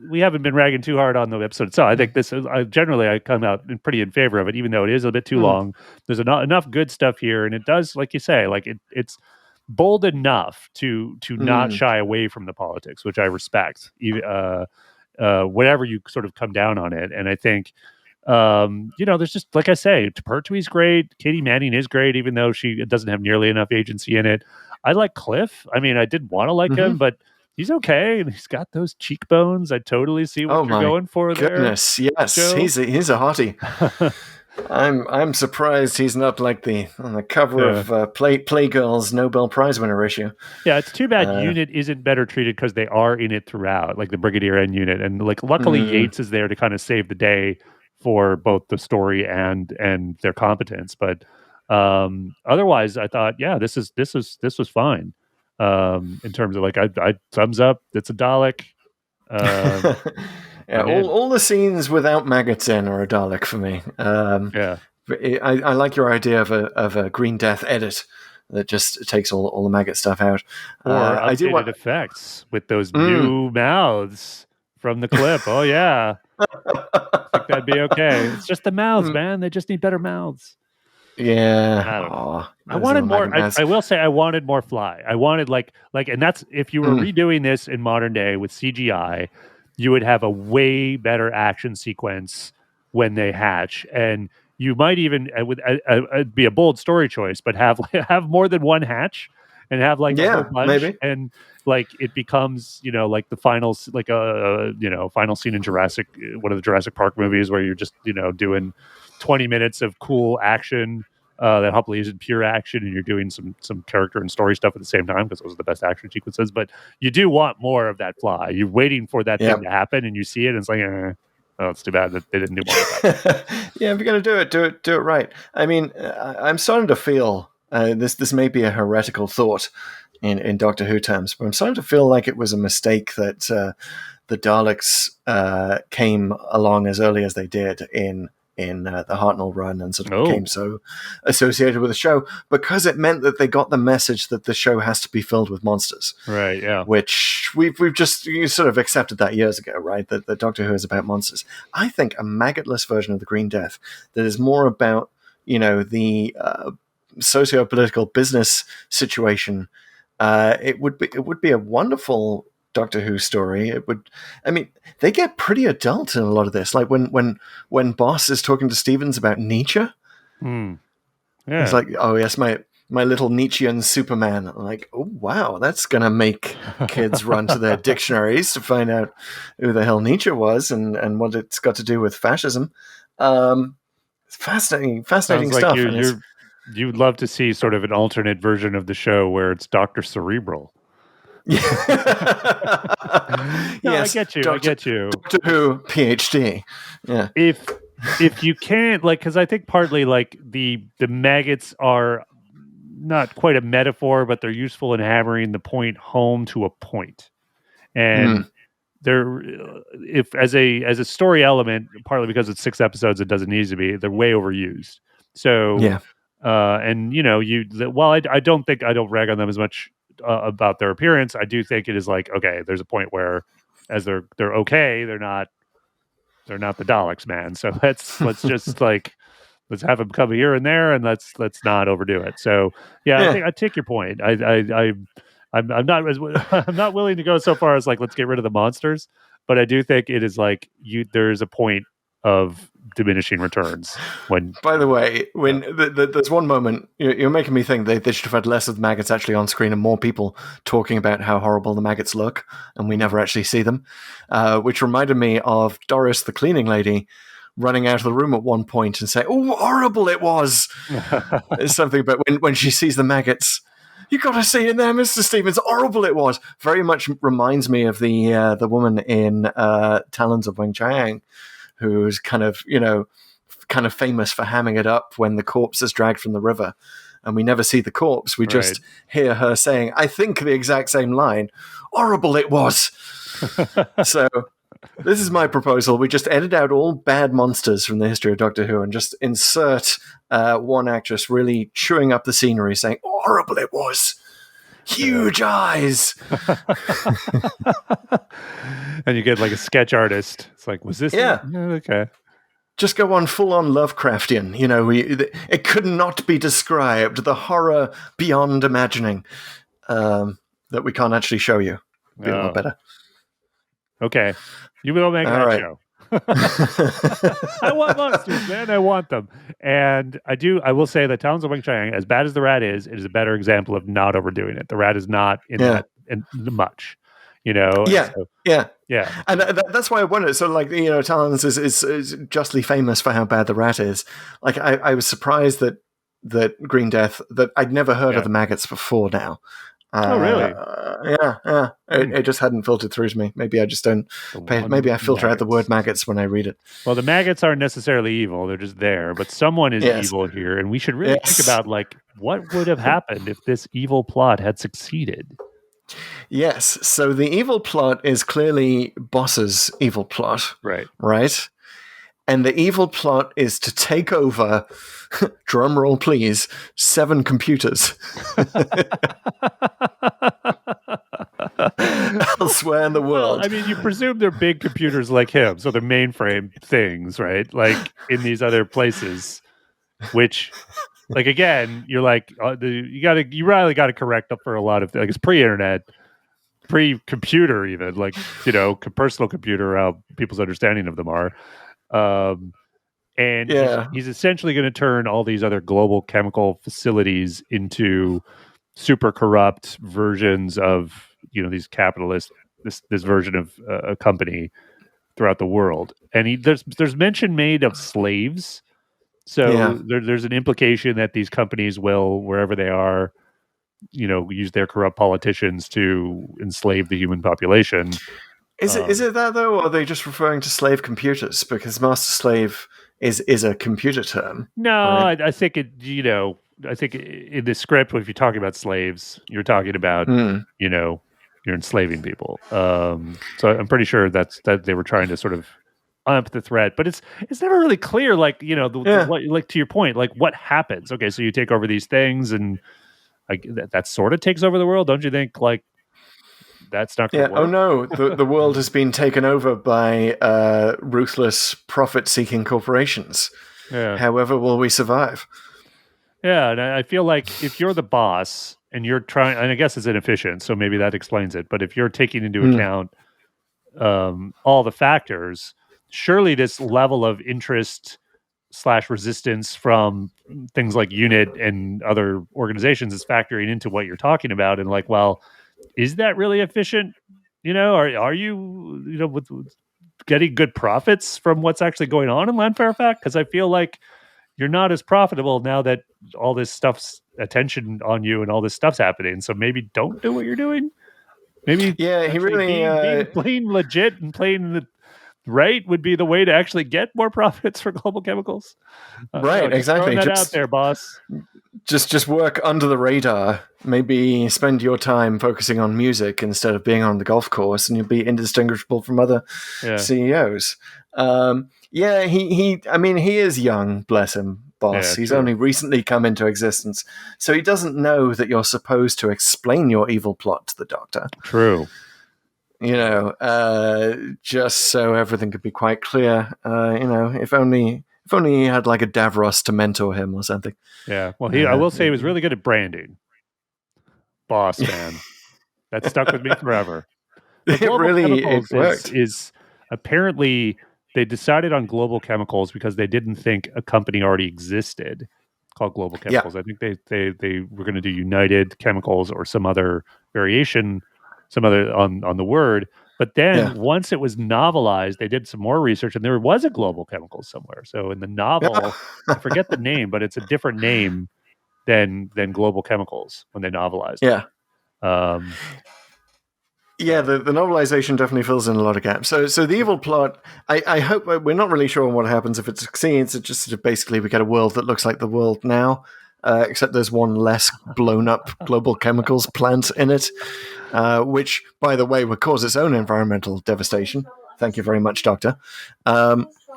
we haven't been ragging too hard on the episode itself. I think this is generally I come out pretty in favor of it, even though it is a bit too long. There's enough good stuff here, and it does, like you say, like it's bold enough to not shy away from the politics, which I respect. Whatever you sort of come down on it, and I think. There's just, like I say, Pertwee's great. Katie Manning is great, even though she doesn't have nearly enough agency in it. I like Cliff. I mean, I did want to like him, but he's okay, and he's got those cheekbones. I totally see what you're going for there. Goodness, yes, Joe. He's a hottie. I'm surprised he's not like on the cover of Playgirl's Nobel Prize winner issue. Yeah, it's too bad Unit isn't better treated because they are in it throughout, like the Brigadier and Unit, and like luckily Yates is there to kind of save the day for both the story and their competence. But otherwise, I thought, yeah, this was fine in terms of like I thumbs up. It's a Dalek. Yeah, all the scenes without maggots in are a Dalek for me. Yeah. I like your idea of a Green Death edit that just takes all the maggot stuff out. Or I do want effects with those new mouths from the clip. Oh yeah, I think that'd be okay. It's just the mouths, man. They just need better mouths. Yeah, I don't know. I wanted more. I will say I wanted more Fly. I wanted like, and that's if you were redoing this in modern day with CGI, you would have a way better action sequence when they hatch, and you might even it'd be a bold story choice, but have more than one hatch, and have like a whole bunch, maybe. And like it becomes like the final like final scene in one of the Jurassic Park movies where you're just doing 20 minutes of cool action that hopefully isn't pure action, and you're doing some character and story stuff at the same time because those are the best action sequences. But you do want more of that Fly. You're waiting for that thing to happen, and you see it, and it's like, oh, it's too bad that they didn't do more of that. Yeah, if you're going to do it right. I mean, I'm starting to feel this may be a heretical thought in Doctor Who terms, but I'm starting to feel like it was a mistake that the Daleks came along as early as they did in the Hartnell run and sort of became so associated with the show because it meant that they got the message that the show has to be filled with monsters. Right, yeah. Which we've just sort of accepted that years ago, right? That Doctor Who is about monsters. I think a maggotless version of the Green Death that is more about, the socio-political business situation, it would be a wonderful Doctor Who story. They get pretty adult in a lot of this. Like when Boss is talking to Stevens about Nietzsche, it's like, oh yes, my little Nietzschean Superman. I'm like, oh wow, that's gonna make kids run to their dictionaries to find out who the hell Nietzsche was and what it's got to do with fascism. Fascinating Sounds stuff. Like you'd love to see sort of an alternate version of the show where it's Dr. Cerebral. Yeah. Yes, I get you. Doctor Who PhD. Yeah. If you can't, like, because I think partly like the maggots are not quite a metaphor, but they're useful in hammering the point home to a point. And they're as a story element, partly because it's 6 episodes, it doesn't need to be. They're way overused. So while I don't rag on them as much about their appearance, I do think it is like, okay, there's a point where as they're okay, they're not the Daleks, man. So let's just like let's have them come here and there, and let's not overdo it. So yeah. I take your point. I'm not willing to go so far as like let's get rid of the monsters, but I do think it is like there's a point of diminishing returns. By the way, when there's one moment you're making me think they should have had less of the maggots actually on screen and more people talking about how horrible the maggots look, and we never actually see them, which reminded me of Doris, the cleaning lady, running out of the room at one point and saying, "Oh, horrible it was!" It's something about when she sees the maggots. You got to see in there, Mr. Stevens. Horrible it was. Very much reminds me of the woman in Talons of Weng Chiang, who's kind of famous for hamming it up when the corpse is dragged from the river, and we never see the corpse. We just hear her saying, I think the exact same line, horrible it was. So this is my proposal. We just edit out all bad monsters from the history of Doctor Who and just insert one actress really chewing up the scenery saying, horrible it was. Huge eyes. And you get like a sketch artist. It's like, was this? Yeah. Okay. Just go on full-on Lovecraftian. It could not be described. The horror beyond imagining that we can't actually show you. Be a lot better. Okay. You will make that show. I want monsters, man. I want them. And I will say that Talons of Weng Chiang, as bad as the rat is, it is a better example of not overdoing it. The rat is not in that in much. Yeah. Yeah. And that's why I wonder. So, like, Talons is justly famous for how bad the rat is. Like, I was surprised that Green Death, that I'd never heard of the maggots before now. Oh, really? Yeah. It just hadn't filtered through to me. Maybe I just don't. Maybe I filter out the word maggots when I read it. Well, the maggots aren't necessarily evil; they're just there. But someone is evil here, and we should really think about like what would have happened if this evil plot had succeeded. Yes. So the evil plot is clearly Boss's evil plot, Right? And the evil plot is to take over, drum roll please, 7 computers. Elsewhere in the world. Well, I mean, you presume they're big computers like him, so they're mainframe things, right? Like in these other places, which, like, again, you're like, you really got to correct up for a lot of things. Like, it's pre-internet, pre-computer, even, like, personal computer, how people's understanding of them are. And he's essentially going to turn all these other global chemical facilities into super corrupt versions of these capitalists, this version of a company throughout the world. And there's mention made of slaves, so there's an implication that these companies will, wherever they are, use their corrupt politicians to enslave the human population. Is it that, though, or are they just referring to slave computers? Because master slave is a computer term. No, right? I think it. I think in the script, if you're talking about slaves, you're talking about you're enslaving people. So I'm pretty sure that they were trying to sort of up the threat, but it's never really clear. Like like to your point, like what happens? Okay, so you take over these things, and like that sort of takes over the world, don't you think? Like. That's not going to work. Oh no, the world has been taken over by ruthless, profit-seeking corporations. Yeah. However, will we survive? Yeah, and I feel like if you're the boss and you're trying, and I guess it's inefficient, so maybe that explains it. But if you're taking into account all the factors, surely this level of interest / resistance from things like UNIT and other organizations is factoring into what you're talking about. And like, well, is that really efficient? Are you with getting good profits from what's actually going on in Land Fairfax? Because I feel like you're not as profitable now that all this stuff's attention on you and all this stuff's happening. So maybe don't do what you're doing. Maybe he really being legit and playing the right would be the way to actually get more profits for Global Chemicals. Right, exactly. Throwing that out there, boss. Just work under the radar. Maybe spend your time focusing on music instead of being on the golf course, and you'll be indistinguishable from other CEOs. He is young, bless him, boss. Yeah, He's true. only recently come into existence, so he doesn't know that you're supposed to explain your evil plot to the Doctor. True. Just so everything could be quite clear. If only he had like a Davros to mentor him or something. Yeah. Well, I will say he was really good at branding. Boss man. That stuck with me forever. But It worked. Is apparently they decided on Global Chemicals because they didn't think a company already existed called Global Chemicals. I think they were going to do United Chemicals or some other variation, some other on the word. But then once it was novelized, they did some more research, and there was a Global Chemicals somewhere. So in the novel, I forget the name, but it's a different name than Global Chemicals when they novelized it. The novelization definitely fills in a lot of gaps. So the evil plot, I hope, we're not really sure what happens if it succeeds. It's just basically we get a world that looks like the world now, except there's one less blown up Global Chemicals plant in it, which, by the way, would cause its own environmental devastation. Thank you very much, Doctor.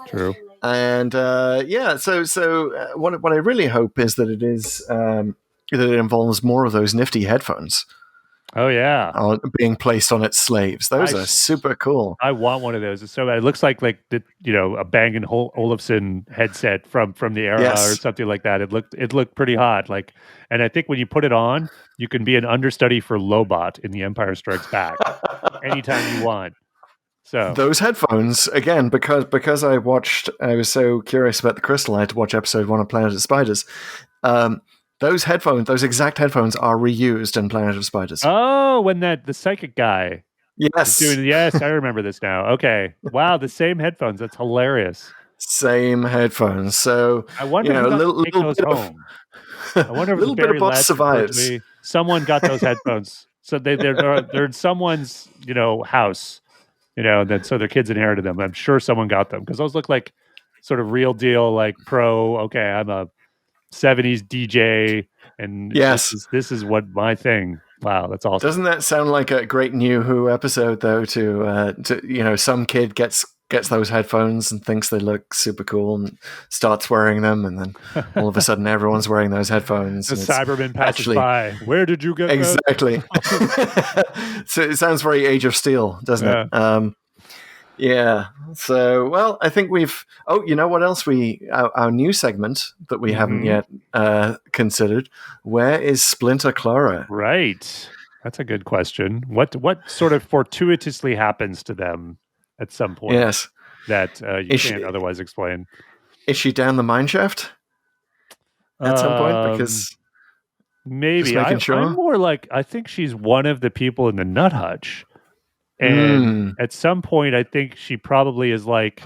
True. And so what I really hope is that it is that it involves more of those nifty headphones. Oh yeah, being placed on its slaves. Those are super cool. I want one of those. It's so bad. It looks like a Bang & Olufsen headset from the era or something like that. It looked pretty hot. Like, and I think when you put it on, you can be an understudy for Lobot in The Empire Strikes Back anytime you want. So those headphones, again, because I was so curious about the crystal, I had to watch episode 1 of Planet of Spiders. Those exact headphones are reused in Planet of Spiders. Oh, when the psychic guy Yes. Yes, I remember this now. Okay. Wow, the same headphones. That's hilarious. Same headphones. So I wonder who a got to little take bit those of home. I wonder if it was little bit of Barry bot Letts or survives. Pertwee. Someone got those headphones. So they're in someone's, house, so their kids inherited them. I'm sure someone got them because those look like sort of real deal, like pro. Okay, I'm a 70s DJ, and Yes. this is what my thing. Wow, that's awesome. Doesn't that sound like a great new Who episode though? To some kid gets those headphones and thinks they look super cool and starts wearing them, and then all of a sudden everyone's wearing those headphones. The Cyberman passes by. Where did you get exactly? So it sounds very Age of Steel, doesn't it? Yeah. So, well, I think we've. Oh, you know what else? Our new segment that we haven't yet considered. Where is Splinter Clara? Right. That's a good question. What sort of fortuitously happens to them at some point? Yes. That you can't otherwise explain. Is she down the mine shaft at some point? Because maybe I'm more like I think she's one of the people in the nut hutch. And at some point, I think she probably is like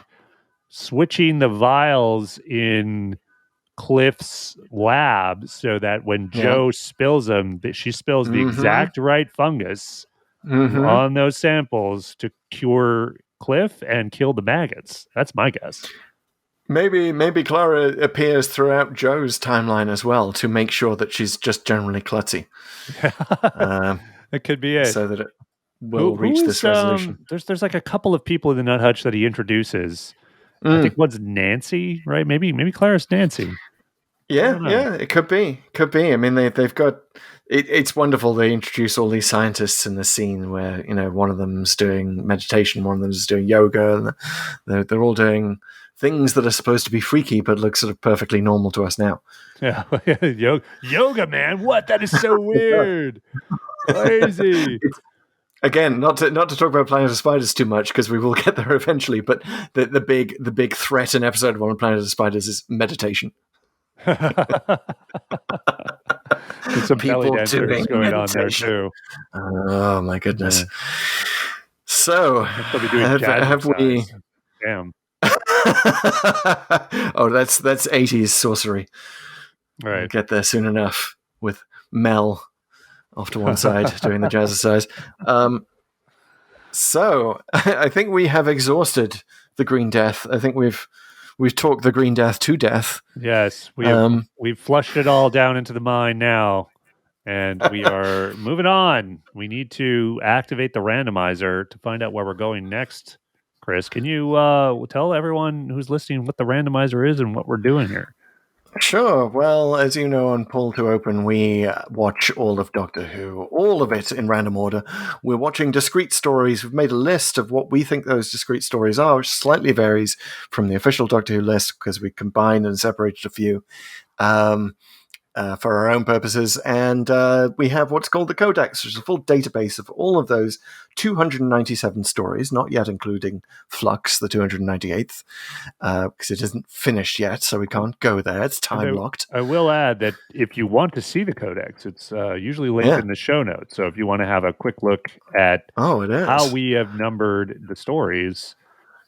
switching the vials in Cliff's lab so that when Joe spills them, that she spills the exact right fungus on those samples to cure Cliff and kill the maggots. That's my guess. Maybe Clara appears throughout Joe's timeline as well to make sure that she's just generally klutzy. That could be it. So that it will reach this resolution. There's like a couple of people in the nut hutch that he introduces. I think one's Nancy, right? Maybe Clara's Nancy. Yeah, it could be. I mean, they've got. It's wonderful. They introduce all these scientists in the scene where one of them's doing meditation, one of them's doing yoga, and they're all doing things that are supposed to be freaky but look sort of perfectly normal to us now. Yeah, yoga, man. What? That is so weird. Crazy. Again, not to talk about Planet of Spiders too much because we will get there eventually. But the big threat in episode 1 of Planet of Spiders is meditation. There's some belly dancers going on there too. Oh my goodness! Yeah. So have we? Damn. Oh, that's 80s sorcery. Right. We'll get there soon enough with Mel off to one side doing the jazzercise. So I think we have exhausted the Green Death. I think we've talked the Green Death to death. Yes, we've flushed it all down into the mine now, and we are moving on. We need to activate the randomizer to find out where we're going next. Chris, can you tell everyone who's listening what the randomizer is and what we're doing here? Sure. Well, as you know, on Pull to Open, we watch all of Doctor Who, all of it in random order. We're watching discrete stories. We've made a list of what we think those discrete stories are, which slightly varies from the official Doctor Who list because we combined and separated a few for our own purposes. And we have what's called the Codex, which is a full database of all of those 297 stories, not yet including Flux, the 298th, because it isn't finished yet, so we can't go there. It's time-locked. I will add that if you want to see the Codex, it's usually linked in the show notes. So if you want to have a quick look at how we have numbered the stories...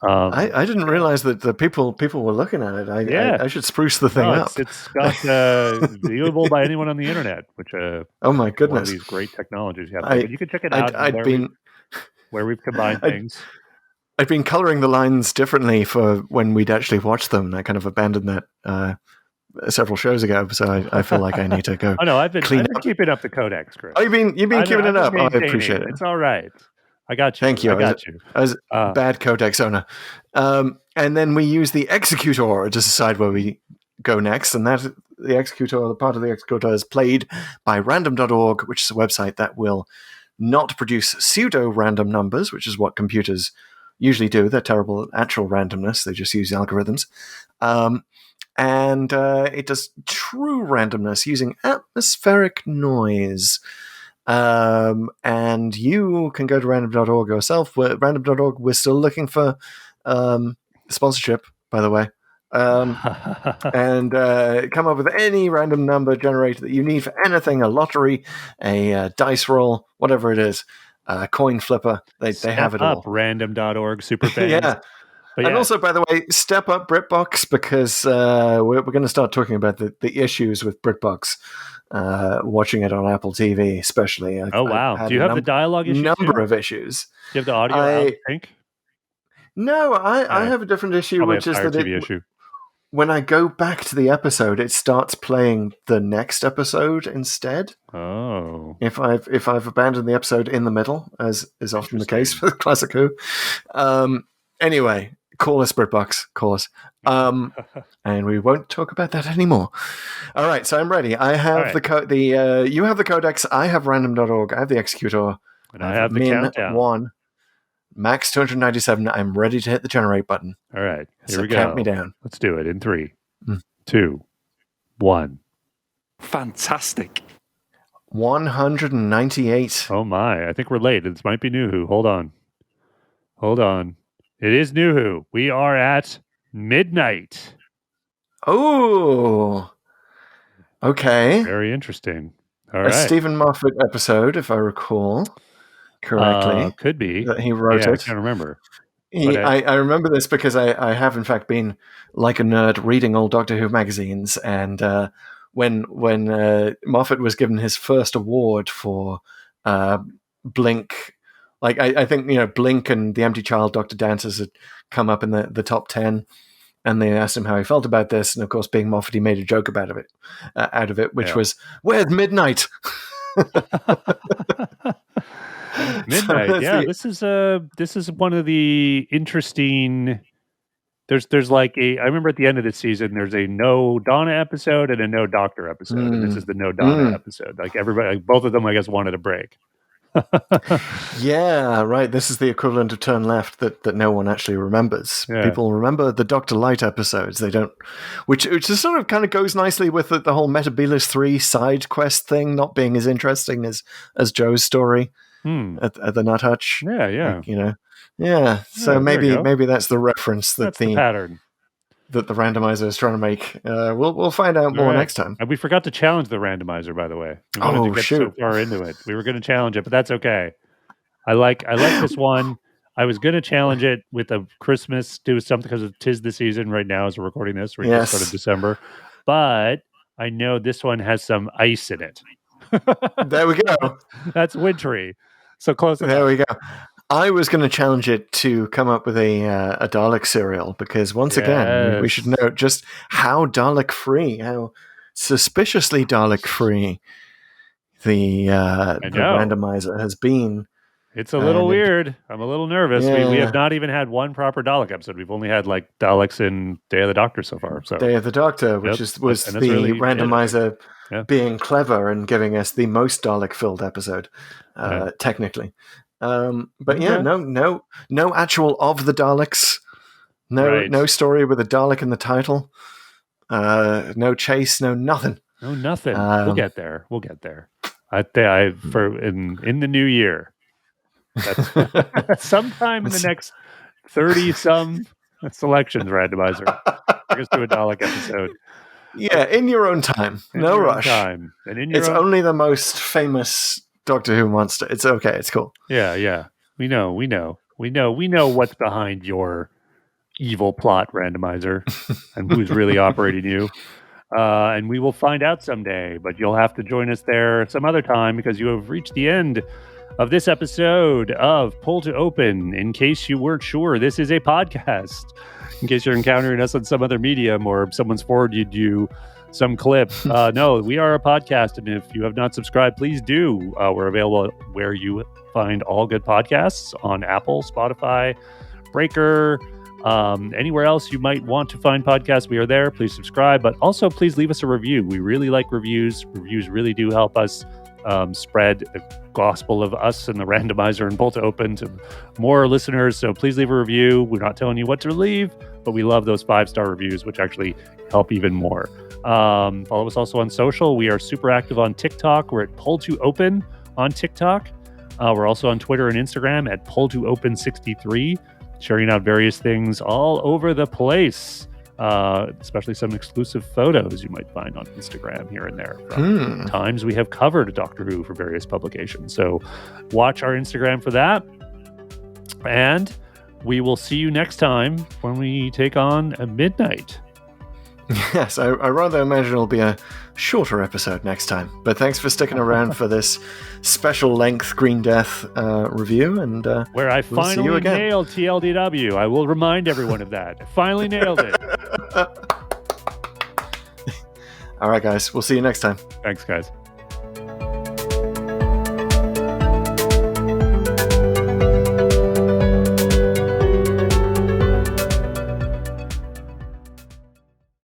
I didn't realize that the people were looking at it. I should spruce the thing up. It's got viewable by anyone on the internet, which oh my goodness, one of these great technologies you have. But you can check it out. Where we've combined things. I'd been coloring the lines differently for when we'd actually watched them, and I kind of abandoned that several shows ago. So I feel like I need to go. Oh no, I've been keeping up the Codex, Chris. Oh, you've been keeping it up. Oh, I appreciate it. It's all right. I got you. Thank you. I got you. I was a bad Codex owner. And then we use the Executor to decide where we go next. And that the part of the Executor is played by random.org, which is a website that will not produce pseudo-random numbers, which is what computers usually do. They're terrible at actual randomness. They just use algorithms. And it does true randomness using atmospheric noise. And you can go to random.org yourself. Random.org, we're still looking for sponsorship, by the way. And come up with any random number generator that you need for anything, a lottery, a dice roll, whatever it is. coin flipper. They have it all. Random.org super fans. Yeah. But and also, by the way, step up BritBox, because we're going to start talking about the issues with BritBox. Watching it on Apple TV, especially. Wow! Do you have the dialogue issues? Number of issues. Do you have the audio out sync? No, I have a different issue, Probably which is that TV issue. When I go back to the episode, it starts playing the next episode instead. Oh. If I've abandoned the episode in the middle, as is often the case for Classic Who. Anyway, call us BritBox. Call us. And we won't talk about that anymore. All right, so I'm ready. I have you have the Codex, I have random.org, I have the Executor, and I have the countdown. 1, max 297. I'm ready to hit the generate button. All right, here we go. Count me down. Let's do it in 3, 2, 1. Fantastic. 198. Oh my, I think we're late. This might be New Who. Hold on. It is New Who. We are at midnight. Oh, okay. Very interesting. All right. A Stephen Moffat episode, if I recall correctly. Could be. That he wrote it. I can't remember. I remember this because I have, in fact, been like a nerd reading old Doctor Who magazines. And when Moffat was given his first award for Blink, like I think, Blink and The Empty Child, Dr. Dances had come up in the top 10. And they asked him how he felt about this, and of course, being Moffat, he made a joke out of it, which was, "Where's midnight?" Midnight, yeah. This is one of the interesting. There's like I remember at the end of the season, there's a no Donna episode and a no Doctor episode, and this is the no Donna episode. Like everybody, both of them, I guess, wanted a break. Yeah, right. This is the equivalent of Turn Left that no one actually remembers. Yeah. People remember the Dr. Light episodes. They don't, which just sort of kind of goes nicely with the whole Metabilis 3 side quest thing not being as interesting as Joe's story at the Nut Hutch. Yeah. Like, yeah. So maybe that's the reference that's the pattern that the randomizer is trying to make. We'll find out more next time. And we forgot to challenge the randomizer, by the way. We wanted to get so far into it. We were going to challenge it, but that's okay. I like this one. I was going to challenge it with a Christmas, do something because it 'tis the season right now as we're recording this. We're just started December, but I know this one has some ice in it. There we go. That's wintry. So close enough. There we go. I was going to challenge it to come up with a Dalek serial because once again, we should know just how Dalek free, how suspiciously Dalek free the randomizer has been. It's a little weird. I'm a little nervous. Yeah. We have not even had one proper Dalek episode. We've only had like Daleks in Day of the Doctor so far. So Day of the Doctor, which was the really randomizer being clever and giving us the most Dalek-filled episode, technically. But no actual of the Daleks. No story with a Dalek in the title. No chase. No nothing. No nothing. We'll get there. In the new year. That's sometime in the next 30-some selections randomizer. We're going to do a Dalek episode. Yeah, in your own time. No rush. And it's only the most famous Doctor Who monster. It's okay. It's cool. Yeah. We know what's behind your evil plot, randomizer, and who's really operating you. And we will find out someday, but you'll have to join us there some other time because you have reached the end of this episode of Pull to Open. In case you weren't sure, this is a podcast. In case you're encountering us on some other medium or someone's forwarded you some clip. No, we are a podcast, and if you have not subscribed, please do. We're available where you find all good podcasts on Apple, Spotify, Breaker, anywhere else you might want to find podcasts. We are there. Please subscribe, but also please leave us a review. We really like reviews. Reviews really do help us spread the gospel of us and the randomizer and Pull to Open to more listeners. So please leave a review. We're not telling you what to leave, but we love those 5-star reviews, which actually help even more. Follow us also on social. We are super active on TikTok. We're at Pull to Open on TikTok. We're also on Twitter and Instagram at Pull to Open 63, sharing out various things all over the place. especially some exclusive photos you might find on Instagram here and there from times we have covered Doctor Who for various publications. So watch our Instagram for that. And we will see you next time when we take on a Midnight. Yes, I rather imagine it'll be a shorter episode next time. But thanks for sticking around for this special length Green Death review. And where I we'll finally nailed TLDW. I will remind everyone of that. I finally nailed it. All right, guys. We'll see you next time. Thanks, guys.